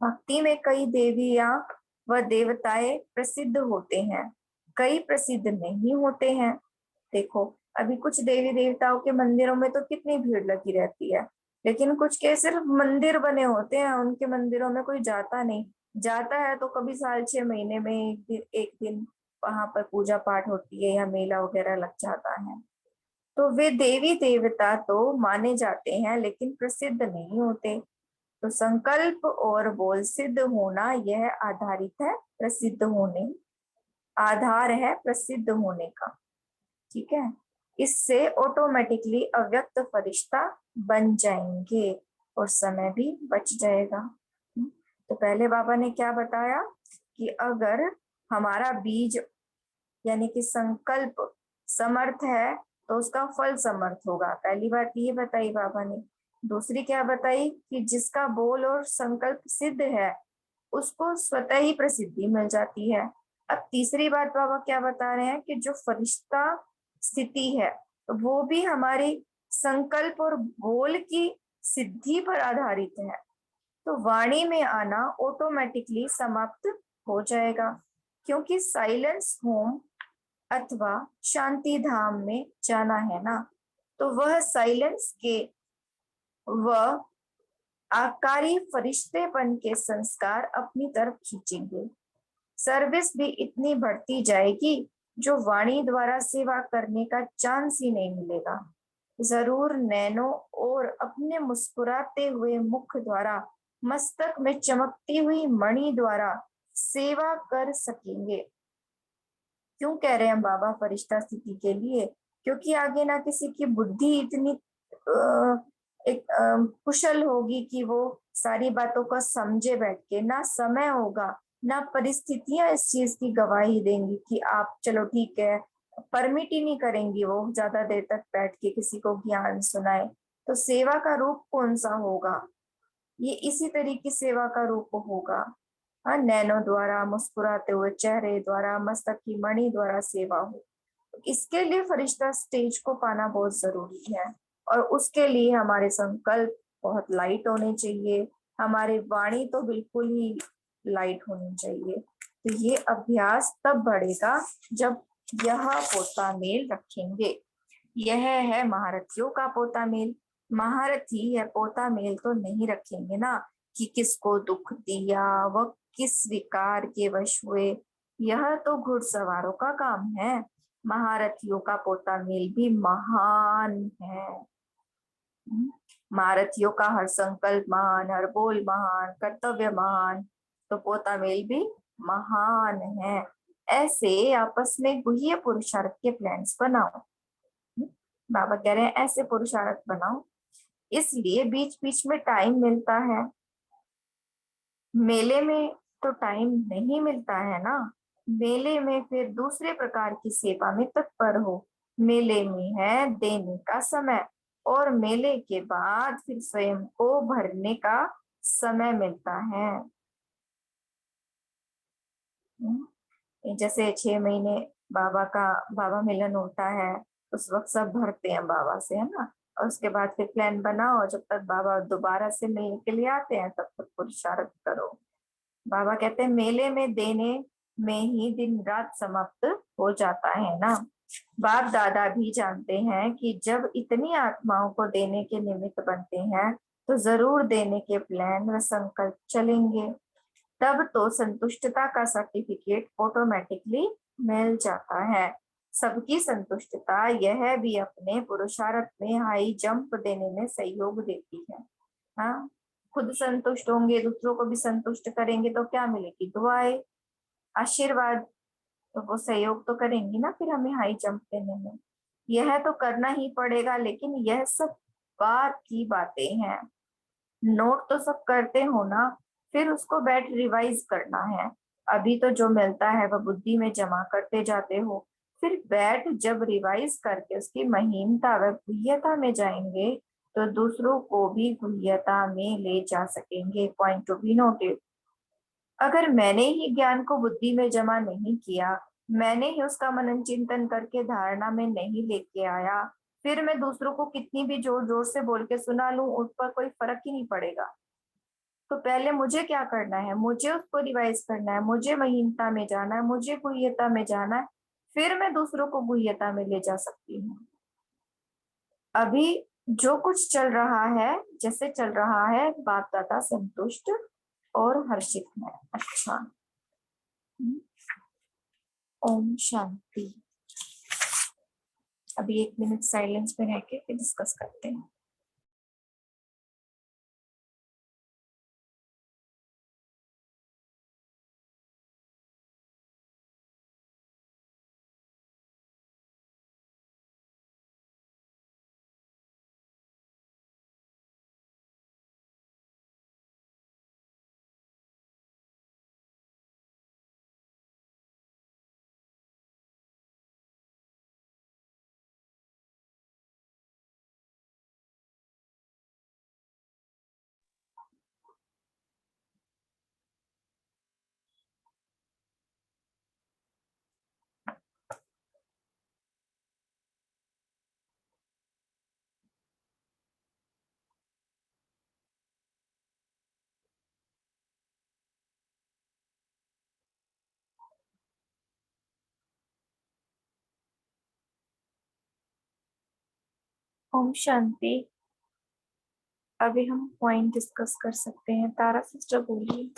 भक्ति में कई देवियां व देवताएं प्रसिद्ध होते हैं, कई प्रसिद्ध नहीं होते हैं। देखो अभी कुछ देवी देवताओं के मंदिरों में तो कितनी भीड़ लगी रहती है, लेकिन कुछ के सिर्फ मंदिर बने होते हैं, उनके मंदिरों में कोई जाता नहीं, जाता है तो कभी साल 6 महीने में एक दिन वहां पर पूजा पाठ होती है या मेला वगैरह लग जाता है। तो वे देवी देवता तो माने जाते हैं लेकिन प्रसिद्ध नहीं होते। तो संकल्प और बोल सिद्ध होना यह आधारित है प्रसिद्ध होने, आधार है प्रसिद्ध होने का। ठीक है, इससे ऑटोमेटिकली अव्यक्त फरिश्ता बन जाएंगे और समय भी बच जाएगा। तो पहले बाबा ने क्या बताया कि अगर हमारा बीज यानी कि संकल्प समर्थ है तो उसका फल समर्थ होगा, पहली बात ये बताई बाबा ने। दूसरी क्या बताई कि जिसका बोल और संकल्प सिद्ध है उसको स्वतः ही प्रसिद्धि मिल जाती है। अब तीसरी बात बाबा क्या बता रहे हैं कि जो फरिश्ता स्थिति है वो भी हमारी संकल्प और बोल की सिद्धि पर आधारित है। तो वाणी में आना ऑटोमेटिकली समाप्त हो जाएगा, क्योंकि साइलेंस होम अथवा शांति धाम में जाना है ना, तो वह साइलेंस के वह आकारी फरिश्तेपन के संस्कार अपनी तरफ खींचेंगे। सर्विस भी इतनी बढ़ती जाएगी जो वाणी द्वारा सेवा करने का चांस ही नहीं मिलेगा। जरूर नैनो और अपने मुस्कुराते हुए मुख द्वारा मस्तक में चमकती हुई मणि द्वारा सेवा कर सकेंगे। क्यों कह रहे हैं बाबा फरिश्ता स्थिति के लिए? क्योंकि आगे ना किसी की बुद्धि इतनी एक कुशल होगी कि वो सारी बातों को समझे बैठ के, ना समय होगा ना परिस्थितियां इस चीज की गवाही देंगी कि आप चलो ठीक है, परमिट ही नहीं करेंगी वो ज्यादा देर तक बैठ के किसी को ज्ञान सुनाए। तो सेवा का रूप कौन सा होगा? ये इसी तरीके सेवा का रूप होगा। हाँ, नैनो द्वारा, मुस्कुराते हुए चेहरे द्वारा, मस्तक की मणि द्वारा सेवा हो। इसके लिए फरिश्ता स्टेज को पाना बहुत जरूरी है, और उसके लिए हमारे संकल्प बहुत लाइट होने चाहिए, हमारी वाणी तो बिल्कुल ही लाइट होनी चाहिए। तो ये अभ्यास तब बढ़ेगा जब यह पोता मेल रखेंगे। यह है महारथियों का पोता मेल। महारथी है पोता मेल तो नहीं रखेंगे ना कि किसको दुख दिया, वह किस विकार के वश हुए, यह तो घुड़सवारों का काम है। महारथियों का पोता मेल भी महान है। महारथियों का हर संकल्प महान, हर बोल महान, कर्तव्य महान, तो पोता मेल भी महान है। ऐसे आपस में गुह्य पुरुषार्थ के प्लान्स बनाओ। बाबा कह रहे हैं ऐसे पुरुषार्थ बनाओ, इसलिए बीच बीच में टाइम मिलता है। मेले में तो टाइम नहीं मिलता है ना, मेले में फिर दूसरे प्रकार की सेवा में तत्पर हो। मेले में है देने का समय, और मेले के बाद फिर स्वयं को भरने का समय मिलता है। जैसे 6 महीने बाबा मिलन होता है, उस वक्त सब भरते हैं बाबा से, है ना, और उसके बाद फिर प्लान बनाओ, जब तक बाबा दोबारा से मिलने के लिए आते हैं तब तक पुरुषार्थ करो। बाबा कहते हैं मेले में देने में ही दिन रात समाप्त हो जाता है ना। बाप दादा भी जानते हैं कि जब इतनी आत्माओं को देने के निमित्त बनते हैं तो जरूर देने के प्लान व संकल्प चलेंगे, तब तो संतुष्टता का सर्टिफिकेट ऑटोमेटिकली मिल जाता है। सबकी संतुष्टता यह भी अपने पुरुषार्थ में हाई जंप देने में सहयोग देती है। हाँ, खुद संतुष्ट होंगे, दूसरों को भी संतुष्ट करेंगे तो क्या मिलेगी? दुआएं, आशीर्वाद। तो वो सहयोग तो करेंगी ना फिर हमें हाई जंप देने में। यह तो करना ही पड़ेगा, लेकिन यह सब बात की बातें हैं। नोट तो सब करते हो ना, फिर उसको बैठ रिवाइज करना है। अभी तो जो मिलता है वह बुद्धि में जमा करते जाते हो, फिर बैठ जब रिवाइज करके उसकी महीनता व गुह्यता में जाएंगे तो दूसरों को भी गुह्यता में ले जा सकेंगे। Point to be noted. अगर मैंने ही ज्ञान को बुद्धि में जमा नहीं किया, मैंने ही उसका मनन चिंतन करके धारणा में नहीं लेके आया, फिर मैं दूसरों को कितनी भी जोर जोर से बोल के सुना लूं, उस पर कोई फर्क ही नहीं पड़ेगा। तो पहले मुझे क्या करना है, मुझे उसको रिवाइज करना है, मुझे महीनता में जाना है, मुझे गुह्यता में जाना है, फिर मैं दूसरों को गुह्यता में ले जा सकती हूँ। अभी जो कुछ चल रहा है, जैसे चल रहा है, बाप दादा संतुष्ट और हर्षित है। अच्छा। ओम शांति। अभी 1 मिनट साइलेंस में रह के फिर डिस्कस करते हैं। ओम शांति। अभी हम पॉइंट डिस्कस कर सकते हैं। तारा सिस्टर बोलिए।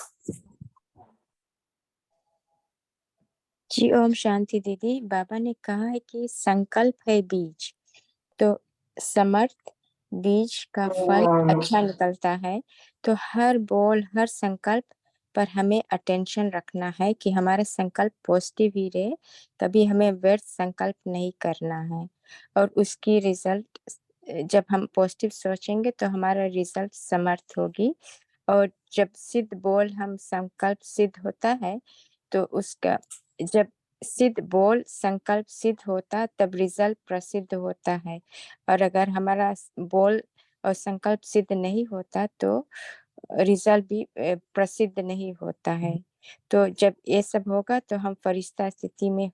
जी ओम शांति दीदी। बाबा ने कहा है कि संकल्प है बीज, तो समर्थ बीज का फल अच्छा निकलता है। तो हर बोल, हर संकल्प पर हमें अटेंशन रखना है कि हमारा संकल्प पॉजिटिव ही रहे, कभी हमें व्यर्थ संकल्प नहीं करना है। और उसकी रिजल्ट, जब हम पॉजिटिव सोचेंगे तो हमारा रिजल्ट समर्थ होगी। और जब सिद्ध बोल हम संकल्प सिद्ध होता है, तो उसका जब सिद्ध बोल संकल्प सिद्ध होता तब रिजल्ट प्रसिद्ध होता है। और अगर हमारा बोल और संकल्प सिद्ध नहीं होता तो रिजल्ट भी प्रसिद्ध नहीं होता है। तो जब ये सब होगा तो हम फरिश्ता स्थिति में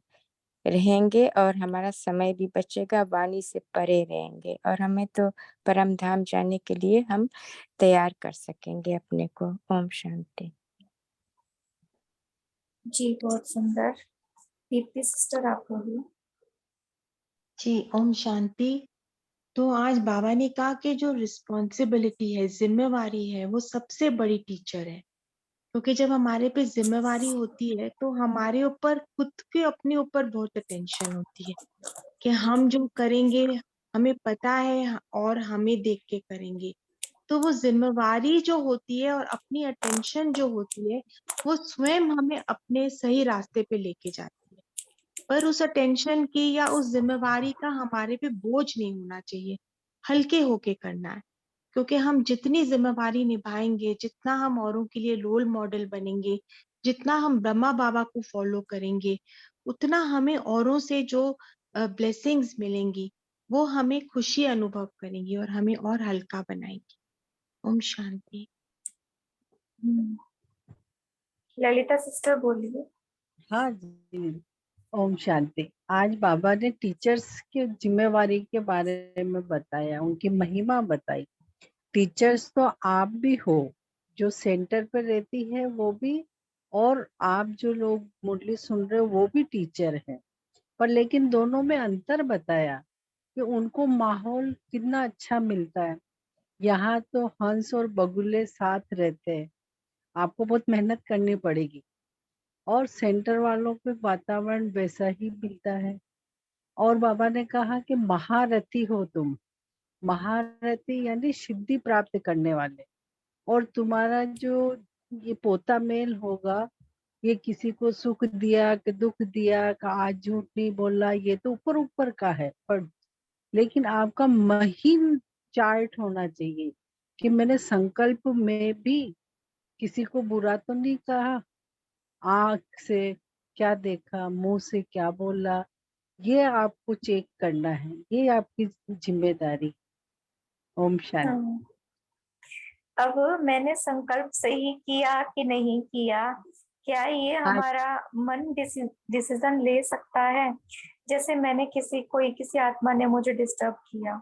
रहेंगे और हमारा समय भी बचेगा, वाणी से परे रहेंगे और हमें तो परम धाम जाने के लिए हम तैयार कर सकेंगे अपने को। ओम शांति। जी बहुत सुंदर। दीप्ति सिस्टर आप बोलिए। जी ओम शांति। तो आज बाबा ने कहा कि जो रिस्पॉन्सिबिलिटी है, जिम्मेवारी है, वो सबसे बड़ी टीचर है। क्योंकि जब हमारे पे जिम्मेवारी होती है तो हमारे ऊपर खुद के अपने ऊपर बहुत टेंशन होती है कि हम जो करेंगे हमें पता है और हमें देख के करेंगे। तो वो जिम्मेवारी जो होती है और अपनी अटेंशन जो होती है, वो स्वयं हमें अपने सही रास्ते पे लेके जाती है। पर उस अटेंशन की या उस जिम्मेवारी का हमारे पे बोझ नहीं होना चाहिए, हल्के होके करना है। क्योंकि हम जितनी जिम्मेवारी निभाएंगे, जितना हम औरों के लिए रोल मॉडल बनेंगे, जितना हम ब्रह्मा बाबा को फॉलो करेंगे, उतना हमें औरों से जो ब्लेसिंग्स मिलेंगी वो हमें खुशी अनुभव करेंगी और हमें और हल्का बनाएंगी। ओम शांति। ललिता सिस्टर बोलिए। हाँ जी, ओम शांति। आज बाबा ने टीचर्स की जिम्मेवारी के बारे में बताया, उनकी महिमा बताई। टीचर्स तो आप भी हो, जो सेंटर पर रहती है वो भी, और आप जो लोग मुरली सुन रहे हो वो भी टीचर हैं। पर लेकिन दोनों में अंतर बताया कि उनको माहौल कितना अच्छा मिलता है। यहाँ तो हंस और बगुले साथ रहते हैं, आपको बहुत मेहनत करनी पड़ेगी। और सेंटर वालों पे वातावरण वैसा ही मिलता है। और बाबा ने कहा कि महारथी हो तुम, महारथी यानी सिद्धि प्राप्त करने वाले। और तुम्हारा जो ये पोता मेल होगा, ये किसी को सुख दिया कि दुख दिया कि आज झूठ नहीं बोला, ये तो ऊपर ऊपर का है। पर लेकिन आपका महीन चार्ट होना चाहिए कि मैंने संकल्प में भी किसी को बुरा तो नहीं कहा, आंख से क्या देखा, मुंह से क्या बोला, ये आपको चेक करना है, ये आपकी जिम्मेदारी। ओम शांति। हाँ। अब मैंने संकल्प सही किया कि नहीं किया, क्या ये हाँ हमारा मन डिसीजन ले सकता है? जैसे मैंने किसी आत्मा ने मुझे डिस्टर्ब किया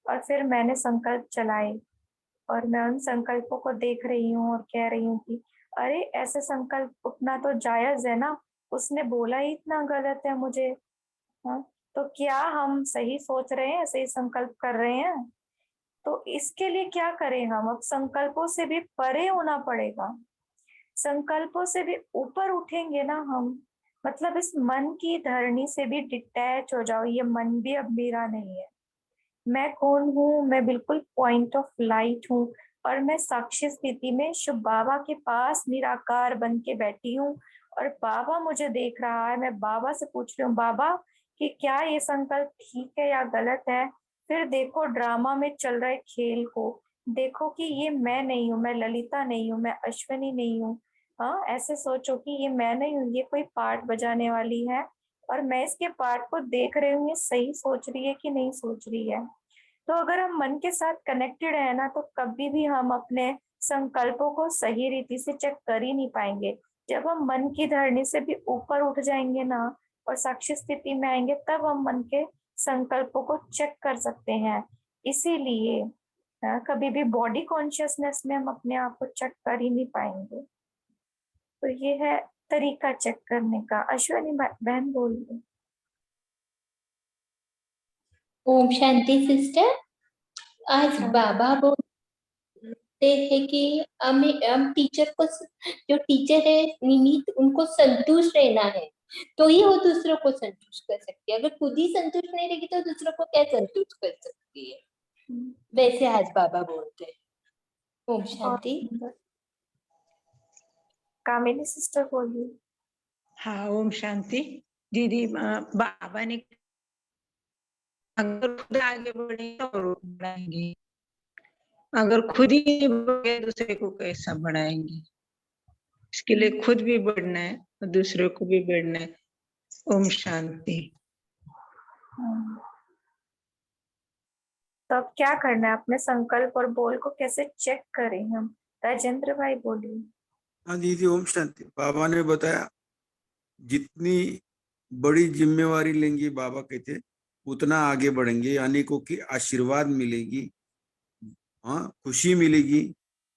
और फिर मैंने संकल्प चलाए और मैं उन संकल्पों को देख रही हूँ और कह रही हूँ कि अरे ऐसे संकल्प उठना तो जायज है ना, उसने बोला ही इतना गलत है मुझे। हाँ, तो क्या हम सही सोच रहे हैं, सही संकल्प कर रहे हैं? तो इसके लिए क्या करें हम? अब संकल्पों से भी परे होना पड़ेगा, संकल्पों से भी ऊपर उठेंगे ना हम। मतलब इस मन की धरनी से भी डिटैच हो जाओ, ये मन भी अब मेरा नहीं है। मैं कौन हूँ? मैं बिल्कुल पॉइंट ऑफ लाइट हूँ और मैं साक्षी स्थिति में शिव बाबा के पास निराकार बन के बैठी हूँ और बाबा मुझे देख रहा है। मैं बाबा से पूछ रही हूँ, बाबा कि क्या ये संकल्प ठीक है या गलत है? फिर देखो ड्रामा में चल रहे खेल को, देखो कि ये मैं नहीं हूँ, मैं ललिता नहीं हूँ, मैं अश्विनी नहीं हूँ। हाँ, ऐसे सोचो कि ये मैं नहीं हूँ, ये कोई पार्ट बजाने वाली है और मैं इसके पार्ट को देख रही हूँ, ये सही सोच रही है कि नहीं सोच रही है। तो अगर हम मन के साथ कनेक्टेड है ना, तो कभी भी हम अपने संकल्पों को सही रीति से चेक कर ही नहीं पाएंगे। जब हम मन की धरनी से भी ऊपर उठ जाएंगे ना और साक्षी स्थिति में आएंगे, तब हम मन के संकल्पों को चेक कर सकते हैं। इसीलिए कभी भी बॉडी कॉन्शियसनेस में हम अपने आप को चेक कर ही नहीं पाएंगे। तो ये है तरीका चेक करने का। अश्विनी बहन बोल रही। ओम शांति सिस्टर। आज बाबा बोलते हैं कि हम टीचर को, जो टीचर है निमित, उनको संतुष्ट रहना है, तो ही वो दूसरों को संतुष्ट कर सकती है। अगर खुद ही संतुष्ट नहीं रहेगी तो दूसरों को क्या संतुष्ट कर सकती है? वैसे आज बाबा बोलते हैं। ओम शांति। कामिनी सिस्टर बोलिए। हाँ, ओम शांति। दीदी, बाबा ने अगर खुद आगे बढ़े तो और बढ़ाएंगे, अगर खुद ही नहीं बढ़े दूसरे को कैसा बढ़ाएंगे? इसके लिए खुद भी बढ़ना है और दूसरे को भी बढ़ना है। ओम शांति। तो अब क्या करना है? अपने संकल्प और बोल को कैसे चेक करें हम? राजेंद्र भाई बोलिए। हाँ दीदी, ओम शांति। बाबा ने बताया जितनी बड़ी जिम्मेवारी लेंगी, बाबा कहते उतना आगे बढ़ेंगे, अनेकों की आशीर्वाद मिलेगी, हाँ खुशी मिलेगी।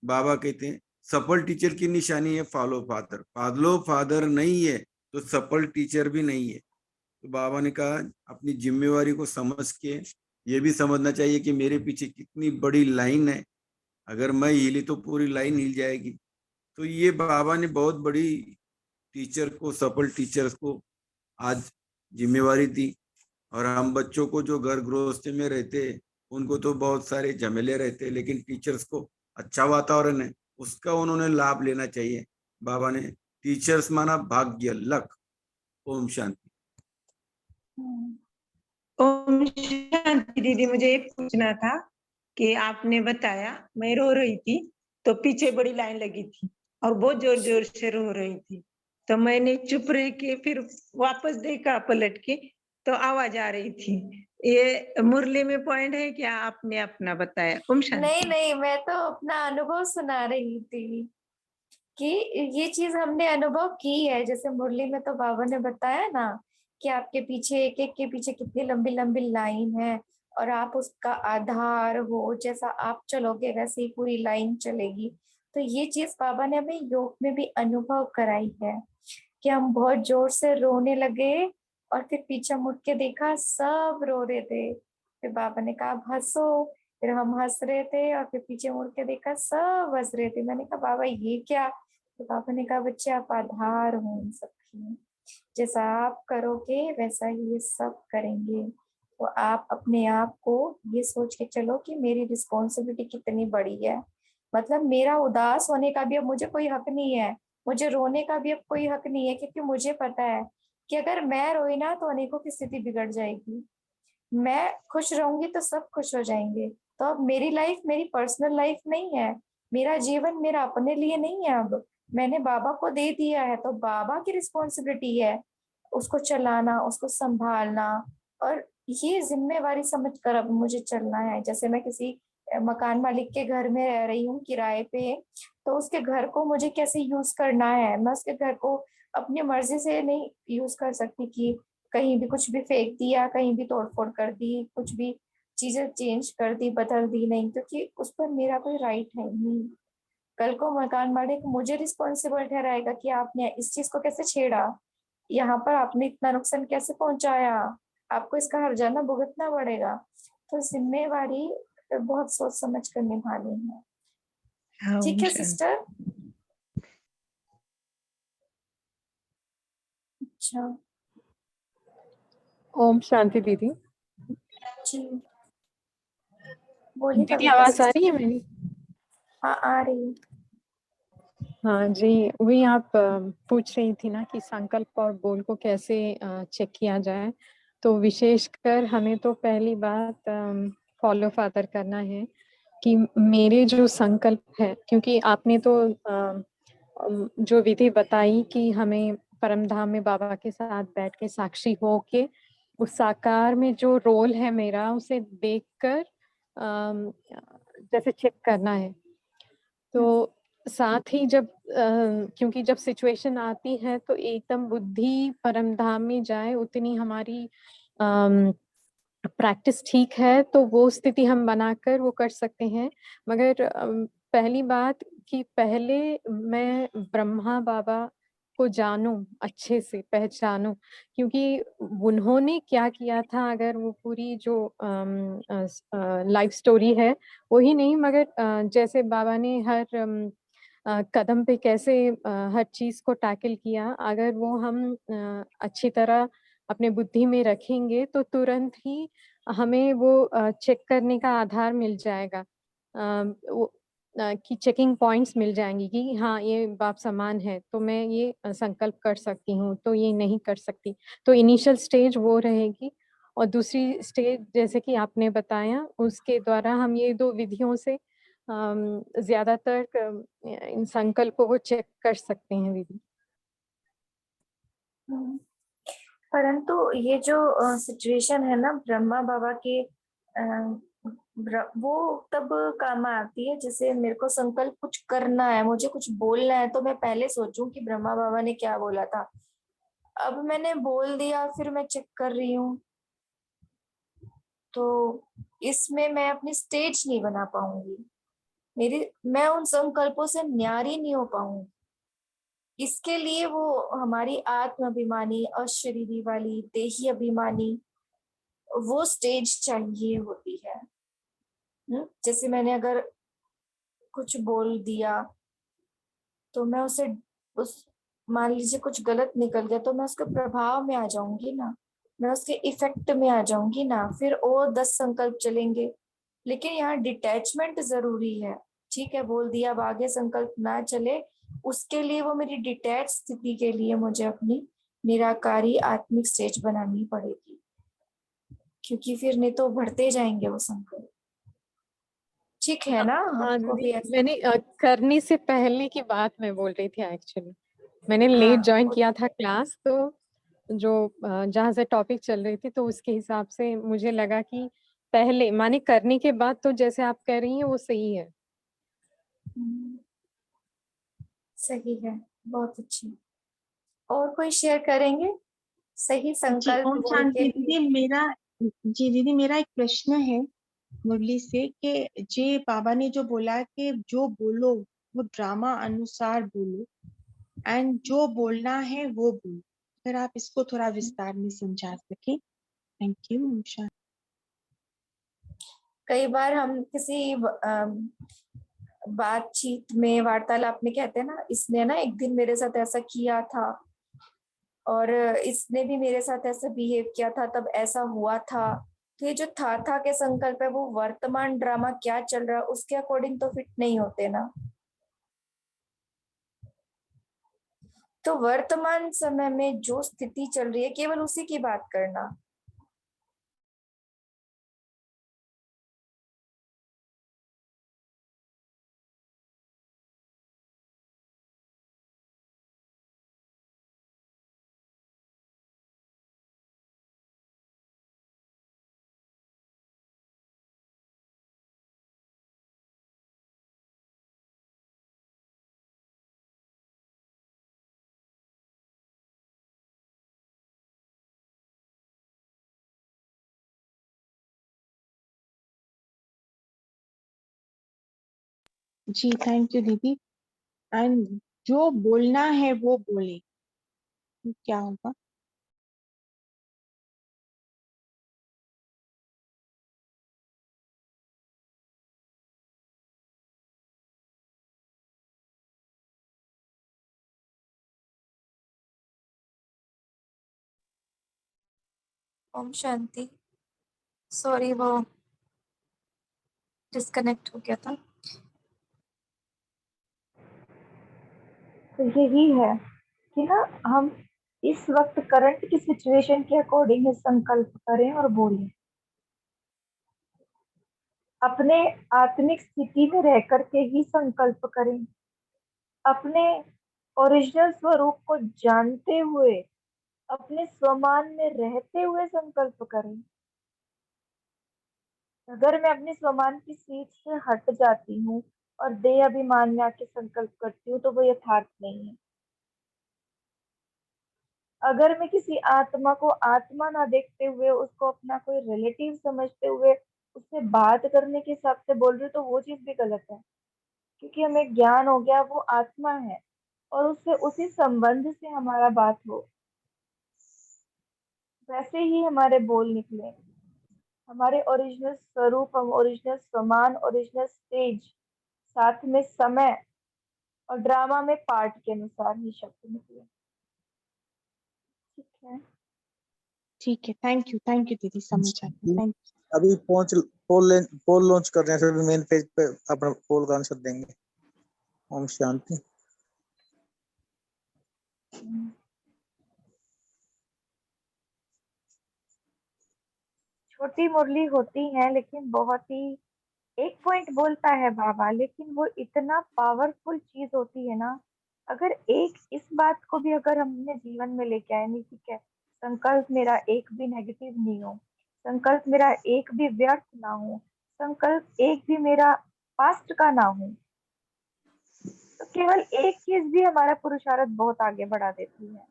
बाबा कहते हैं सफल टीचर की निशानी है फॉलो फादर, फॉलो फादर नहीं है तो सफल टीचर भी नहीं है। तो बाबा ने कहा अपनी जिम्मेवारी को समझ के ये भी समझना चाहिए कि मेरे पीछे कितनी बड़ी लाइन है, अगर मैं हिली तो पूरी लाइन हिल जाएगी। तो ये बाबा ने बहुत बड़ी टीचर को, सफल टीचर्स को आज जिम्मेवारी दी। और हम बच्चों को जो घर गृहस्थी में रहते हैं उनको तो बहुत सारे झमेले रहते हैं, लेकिन टीचर्स को अच्छा वातावरण है, उसका उन्होंने लाभ लेना चाहिए। बाबा ने टीचर्स माना भाग्य, लक। ओम शांति। ओम शांति। दीदी, मुझे ये पूछना था कि आपने बताया मैं रो रही थी तो पीछे बड़ी लाइन लगी थी और बहुत जोर जोर से रो रही थी, तो मैंने चुप रह के फिर वापस देखा पलट के तो आवाज आ रही थी। ये मुरली में पॉइंट है क्या? आपने अपना बताया। ओम शांति। नहीं नहीं, मैं तो अपना अनुभव सुना रही थी कि ये चीज हमने अनुभव की है। जैसे मुरली में तो बाबा ने बताया ना कि आपके पीछे एक एक के पीछे कितनी लंबी लंबी लाइन है और आप उसका आधार हो, जैसा आप चलोगे वैसे ही पूरी लाइन चलेगी। तो ये चीज बाबा ने हमें योग में भी अनुभव कराई है कि हम बहुत जोर से रोने लगे और फिर पीछे मुड़ के देखा सब रो रहे थे। फिर बाबा ने कहा अब हंसो, फिर हम हंस रहे थे और फिर पीछे मुड़ के देखा सब हंस रहे थे। मैंने कहा बाबा ये क्या? तो पापा ने कहा बच्चे आप आधार हो इन सबकी, जैसा आप करोगे वैसा ही ये सब करेंगे। तो आप अपने आप को ये सोच के चलो कि मेरी रिस्पॉन्सिबिलिटी कितनी बड़ी है। मतलब मेरा उदास होने का भी अब मुझे कोई हक नहीं है, मुझे रोने का भी अब कोई हक नहीं है, क्योंकि मुझे पता है कि अगर मैं रोई ना तो अनेकों की स्थिति बिगड़ जाएगी। मैं खुश रहूंगी तो सब खुश हो जाएंगे। तो अब मेरी लाइफ मेरी पर्सनल लाइफ नहीं है, मेरा जीवन मेरा अपने लिए नहीं है। अब मैंने बाबा को दे दिया है तो बाबा की रिस्पॉन्सिबिलिटी है उसको चलाना, उसको संभालना। और ये जिम्मेवारी समझ कर अब मुझे चलना है। जैसे मैं किसी मकान मालिक के घर में रह रही हूँ किराए पे, तो उसके घर को मुझे कैसे यूज करना है। मैं उसके घर को अपनी मर्जी से नहीं यूज कर सकती कि कहीं भी कुछ भी फेंक दिया, कहीं भी तोड़फोड़ कर दी, कुछ भी चीजें चेंज कर दी, बदल दी, नहीं, क्योंकि उस पर मेरा कोई राइट है नहीं। कल को मकान मालिक मुझे रिस्पॉन्सिबल ठहराएगा कि आपने इस चीज को कैसे छेड़ा, यहाँ पर आपने इतना नुकसान कैसे पहुंचाया, आपको इसका हर्जाना भुगतना पड़ेगा। तो जिम्मेवारी बहुत सोच समझ कर निभानी है। हाँ, ठीक ओम है शांति। सिस्टर। अच्छा ओम शांति दीदी। जी, बोलिए दीदी कविता आवाज आ सिस्टर। रही है मेरी? हाँ आ रही। हाँ जी, वही आप पूछ रही थी ना कि संकल्प और बोल को कैसे चेक किया जाए। तो विशेषकर हमें तो पहली बात फॉलो फादर करना है कि मेरे जो संकल्प है, क्योंकि आपने तो जो विधि बताई कि हमें परम धाम में बाबा के साथ बैठ के साक्षी हो के उस साकार में जो रोल है मेरा उसे देखकर जैसे चेक करना है। तो साथ ही जब क्योंकि जब सिचुएशन आती है तो एकदम बुद्धि परम धाम में जाए उतनी हमारी प्रैक्टिस ठीक है, तो वो स्थिति हम बनाकर वो कर सकते हैं। मगर पहली बात कि पहले मैं ब्रह्मा बाबा को जानूं, अच्छे से पहचानूं, क्योंकि उन्होंने क्या किया था, अगर वो पूरी जो लाइफ स्टोरी है वही नहीं, मगर जैसे बाबा ने हर कदम पे कैसे हर चीज को टैकल किया, अगर वो हम अच्छी तरह अपने बुद्धि में रखेंगे तो तुरंत ही हमें वो चेक करने का आधार मिल जाएगा, कि चेकिंग पॉइंट्स मिल जाएंगी कि हाँ ये बाप समान है तो मैं ये संकल्प कर सकती हूँ, तो ये नहीं कर सकती। तो इनिशियल स्टेज वो रहेगी। और दूसरी स्टेज जैसे कि आपने बताया उसके द्वारा हम ये दो विधियों से ज्यादातर इन संकल्पों को चेक कर सकते हैं दीदी। परंतु ये जो सिचुएशन है ना ब्रह्मा बाबा के, वो तब काम आती है जैसे मेरे को संकल्प कुछ करना है, मुझे कुछ बोलना है, तो मैं पहले सोचूं कि ब्रह्मा बाबा ने क्या बोला था। अब मैंने बोल दिया फिर मैं चेक कर रही हूँ, तो इसमें मैं अपनी स्टेज नहीं बना पाऊंगी। मैं उन संकल्पों से न्यारी नहीं हो पाऊंगी। इसके लिए वो हमारी आत्म अभिमानी, अशरीरी वाली, देही अभिमानी वो स्टेज चाहिए होती है। जैसे मैंने अगर कुछ बोल दिया तो मैं उसे उस मान लीजिए कुछ गलत निकल गया तो मैं उसके प्रभाव में आ जाऊंगी ना, मैं उसके इफेक्ट में आ जाऊंगी ना, फिर और 10 संकल्प चलेंगे। लेकिन यहाँ डिटैचमेंट जरूरी है। ठीक है बोल दिया, अब आगे संकल्प ना चले, उसके लिए वो मेरी डिटैच स्थिति के लिए मुझे अपनी निराकारी आत्मिक स्टेज बनानी पड़ेगी, क्योंकि फिर नहीं तो बढ़ते जाएंगे वो संकल्प। ठीक है ना, हाँ आपको भी दीदी, ऐसा? मैंने करने से पहले की बात मैं बोल रही थी एक्चुअली। मैंने लेट हाँ ज्वाइन किया था क्लास, तो जो जहाँ से टॉपिक चल रही थी तो उसके हिसाब से मुझे लगा कि पहले माने करने के बाद तो जैसे आप कह रही हैं वो सही है। सही है, बहुत अच्छी। और कोई शेयर करेंगे सही जी संकल्प ओम बोल के शांति लिए? दीदी, मेरा एक प्रश्न है मुरली से कि जे बाबा ने जो बोला कि जो बोलो वो ड्रामा अनुसार बोलो एंड जो बोलना है वो बोलो, अगर आप इसको थोड़ा विस्तार में समझा सके। Thank you Om Shanti. कई बार हम किसी बातचीत में, वार्तालाप में कहते हैं ना, इसने ना एक दिन मेरे साथ ऐसा किया था और इसने भी मेरे साथ ऐसा बिहेव किया था, तब ऐसा हुआ था। तो ये जो था के संकल्प है वो वर्तमान ड्रामा क्या चल रहा है उसके अकॉर्डिंग तो फिट नहीं होते ना। तो वर्तमान समय में जो स्थिति चल रही है केवल उसी की बात करना, जी थैंक यू दीदी। एंड जो बोलना है वो बोले, क्या होगा? ओम शांति। सॉरी, वो डिस्कनेक्ट हो गया था। तो यही है कि ना हम इस वक्त करंट की सिचुएशन के अकॉर्डिंग ही संकल्प करें और बोलें। अपने आत्मिक स्थिति में रह करके ही संकल्प करें। अपने ओरिजिनल स्वरूप को जानते हुए, अपने स्वमान में रहते हुए संकल्प करें। अगर मैं अपने स्वमान की सीट से हट जाती हूँ और देह अभिमान में आके संकल्प करती हूँ तो वो यथार्थ नहीं है। अगर मैं किसी आत्मा को आत्मा ना देखते हुए, उसको अपना कोई रिलेटिव समझते हुए उससे बात करने के हिसाब से बोल रही हूँ तो वो चीज भी गलत है, क्योंकि हमें ज्ञान हो गया वो आत्मा है और उससे उसी संबंध से हमारा बात हो, वैसे ही हमारे बोल निकले। हमारे ओरिजिनल स्वरूप, हम ओरिजिनल समान, ओरिजिनल स्टेज, साथ में समय और ड्रामा में पार्ट के अनुसार ही शब्द निकले। ठीक है, ठीक है, थैंक यू दीदी, समझ आ गया, थैंक अभी पोल लॉन्च कर रहे हैं, सभी मेन पेज पे अपना पोल का आंसर देंगे। ओम शांति। छोटी मुरली होती है लेकिन बहुत ही एक पॉइंट बोलता है बाबा, लेकिन वो इतना पावरफुल चीज होती है ना। अगर एक इस बात को भी अगर हमने जीवन में लेके आए, नहीं ठीक है, संकल्प मेरा एक भी नेगेटिव नहीं हो, संकल्प मेरा एक भी व्यर्थ ना हो, संकल्प एक भी मेरा पास्ट का ना हो, तो केवल एक चीज भी हमारा पुरुषार्थ बहुत आगे बढ़ा देती है।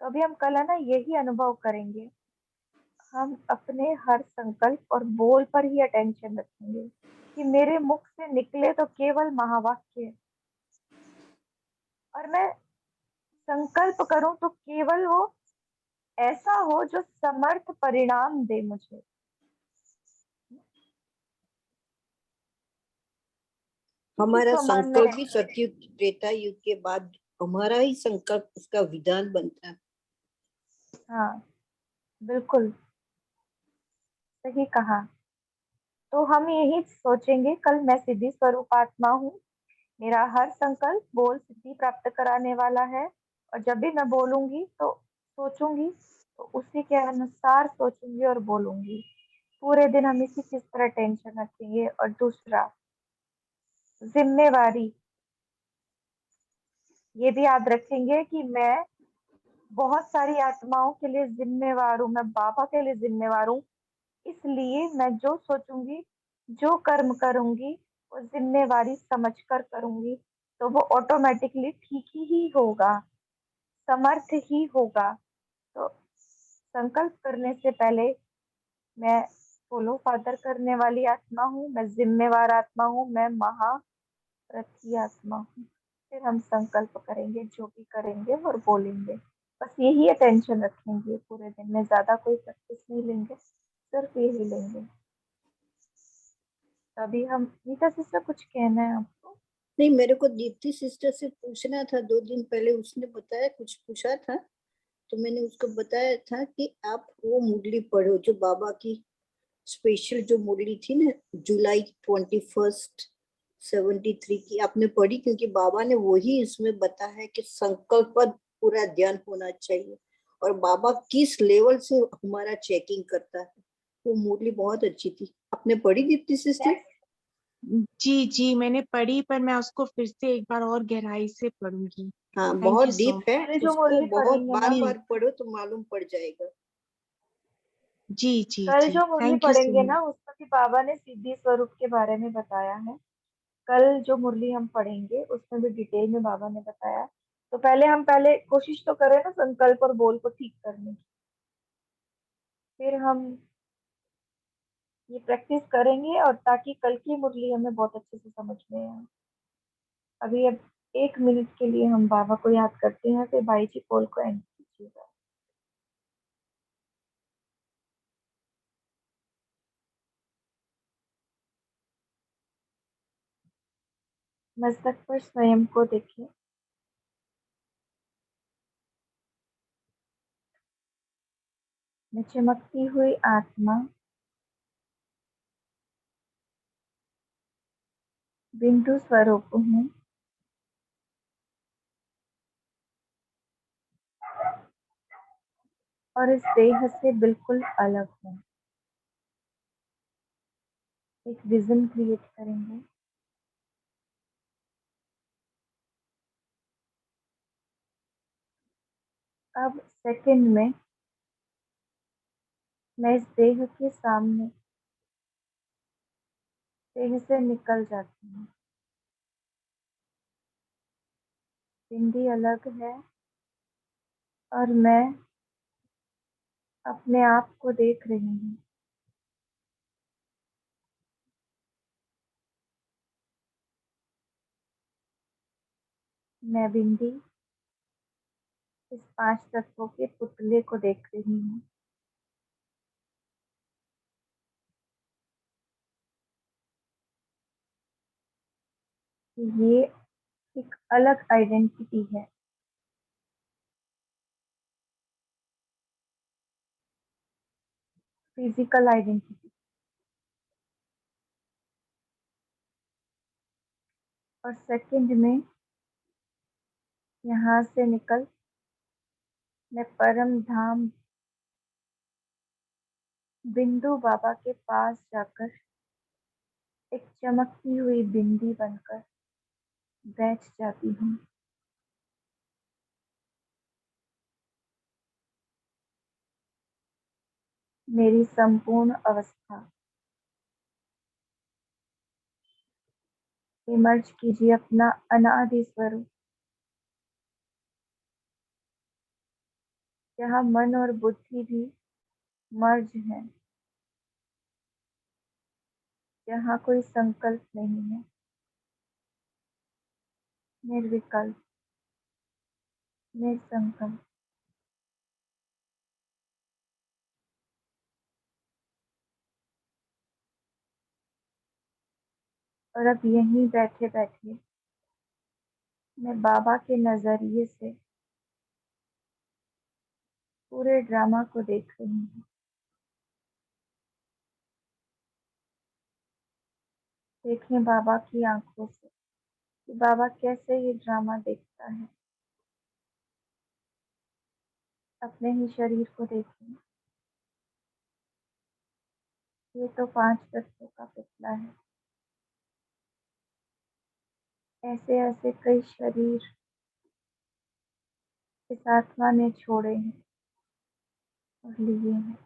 तो अभी हम कल है ना यही अनुभव करेंगे। हम अपने हर संकल्प और बोल पर ही अटेंशन रखेंगे कि मेरे मुख से निकले तो केवल महावाक्य, और मैं संकल्प करूं तो केवल वो ऐसा हो जो समर्थ परिणाम दे मुझे। हमारा स्वमान में संकल्प भी रहकर। सतयुग त्रेता युग के बाद हमारा ही संकल्प उसका विधान बनता है। हाँ बिल्कुल सही कहा। तो हम यही सोचेंगे, कल मैं सिद्धि स्वरूप आत्मा हूँ, मेरा हर संकल्प बोल सिद्धि प्राप्त कराने वाला है, और जब भी मैं बोलूंगी तो सोचूंगी तो उसी के अनुसार सोचूंगी और बोलूंगी। पूरे दिन हम इसी चीज पर अटेंशन रखेंगे। और दूसरा, जिम्मेवारी, ये भी याद रखेंगे कि मैं बहुत सारी आत्माओं के लिए जिम्मेवार हूँ, मैं बाबा के लिए जिम्मेवार हूँ। इसलिए मैं जो सोचूंगी, जो कर्म करूंगी, वो जिम्मेवारी समझकर करूंगी, तो वो ऑटोमेटिकली ठीक ही होगा, समर्थ ही होगा। तो संकल्प करने से पहले मैं फॉलो फादर करने वाली आत्मा हूँ, मैं जिम्मेवार आत्मा हूँ, मैं महारथी आत्मा हूँ। फिर हम संकल्प करेंगे, जो भी करेंगे और बोलेंगे। बस यही अटेंशन रखेंगे पूरे दिन में, ज्यादा कोई प्रैक्टिस नहीं लेंगे, सिर्फ यही लेंगे। तभी हम, नीता सिस्टर कुछ कहना है आपको? नहीं, मेरे को दीप्ति सिस्टर से पूछना था, 2 दिन पहले उसने बताया, कुछ पूछा था तो मैंने उसको बताया था कि आप वो मुरली पढ़ो जो बाबा की स्पेशल जो मुरली थी ना, जुलाई 21 73 की आपने पढ़ी, क्योंकि बाबा ने वही इसमें बताया है कि संकल्प पर पूरा ध्यान होना चाहिए और बाबा किस लेवल से हमारा चेकिंग करता है। वो मुरली बहुत अच्छी थी, आपने पढ़ी दीप्ति सिस्टर? जी मैंने पढ़ी, पर मैं उसको फिर से एक बार और गहराई से पढ़ूंगी। हाँ, थैंक बहुत यू सो डीप है, अरे जो उसको मुरली बहुत पढ़ेंगे बार ना, बार पढ़ो तो मालूम पड़ जाएगा। कल जी जो मुरली थैंक यू सो पढ़ेंगे मच। ना, उसमें भी बाबा ने सिद्धि स्वरूप के बारे में बताया है। कल जो मुरली हम पढ़ेंगे उसमें भी डिटेल में बाबा ने बताया। तो पहले कोशिश तो करें ना संकल्प और बोल को ठीक करने की, फिर हम ये प्रैक्टिस करेंगे और ताकि कल की मुरली हमें बहुत अच्छे से समझ में आए। अभी अब 1 मिनट के लिए हम बाबा को याद करते हैं, फिर भाई जी पोल को एंड कीजिएगा। मस्तक पर स्वयं को देखें। मैं चमकती हुई आत्मा बिंदु स्वरूप हूँ। और इस देह से बिल्कुल अलग हूँ। एक विजन क्रिएट करेंगे। अब सेकंड में मैं इस देह के सामने देह से निकल जाती हूँ। बिंदी अलग है और मैं अपने आप को देख रही हूँ। मैं बिंदी इस 5 तत्वों के पुतले को देख रही हूँ। ये एक अलग आइडेंटिटी है। Physical identity. और सेकंड में यहाँ से निकल मैं परम धाम बिंदु बाबा के पास जाकर एक चमकती हुई बिंदी बनकर बैठ जाती हूँ। मेरी संपूर्ण अवस्था इमर्ज कीजिए अपना अनादि स्वरूप, जहाँ मन और बुद्धि भी मर्ज है, जहाँ कोई संकल्प नहीं है, निर्विकल्प, निसंकल्प। और अब यहीं बैठे बैठे मैं बाबा के नजरिए से पूरे ड्रामा को देख रही हूँ। देखें बाबा की आंखों से कि बाबा कैसे ये ड्रामा देखता है। अपने ही शरीर को देखें। ये तो 5 तत्वों का पुतला है। ऐसे ऐसे कई शरीर इस आत्मा ने छोड़े हैं और लिए हैं।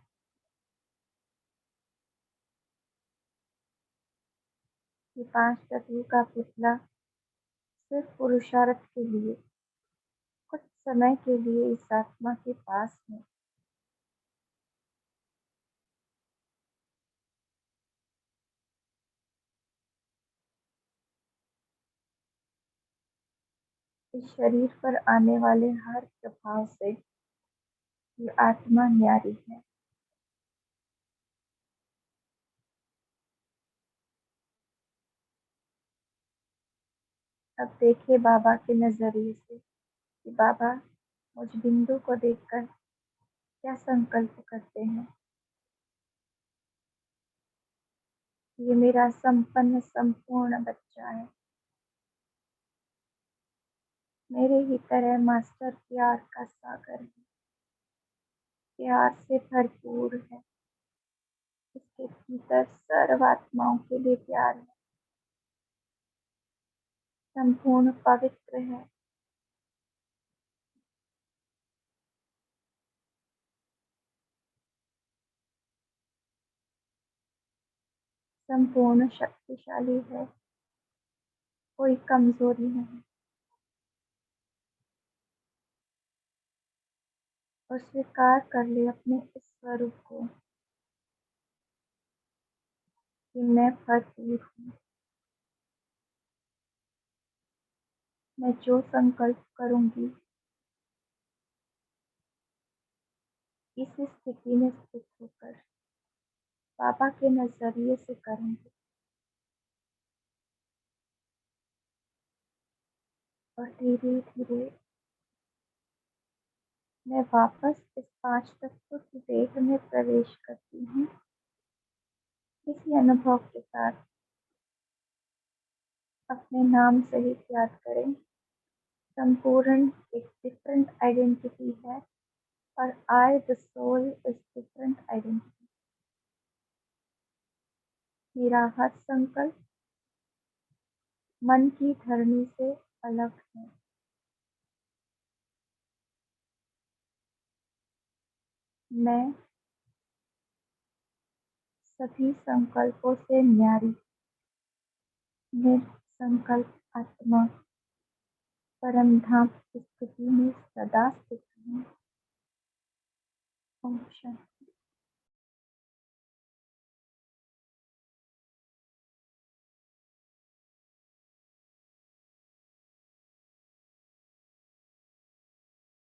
ये 5 तत्वों का पुतला सिर्फ पुरुषार्थ के लिए कुछ समय के लिए इस आत्मा के पास है। इस शरीर पर आने वाले हर प्रभाव से ये आत्मा न्यारी है। अब देखिए बाबा के नजरिए से कि बाबा मुझ बिंदु को देखकर क्या संकल्प करते हैं। ये मेरा संपन्न संपूर्ण बच्चा है। मेरे ही तरह मास्टर प्यार का सागर है, प्यार से भरपूर है। इसके भीतर सर्व आत्माओं के लिए प्यार है, संपूर्ण पवित्र है। संपूर्ण शक्तिशाली है, कोई कमजोरी नहीं। और स्वीकार कर ले अपने इस स्वरूप को। कि मैं भरपूर हूँ। मैं जो संकल्प करूंगी इस स्थिति में स्थित होकर बाबा के नजरिए से करूंगी और धीरे धीरे मैं वापस इस 5 तत्वों की देह में प्रवेश करती हूँ। इसी अनुभव के साथ अपने नाम सहित याद करें, संपूर्ण एक डिफरेंट आइडेंटिटी है और I the soul is different identity. मेरा हर संकल्प मन की धरनी से अलग है। मैं सभी संकल्पों से न्यारी निसंकल्प आत्मा परम धाम की स्थिति में सदा स्थित हूँ। ओम शांति।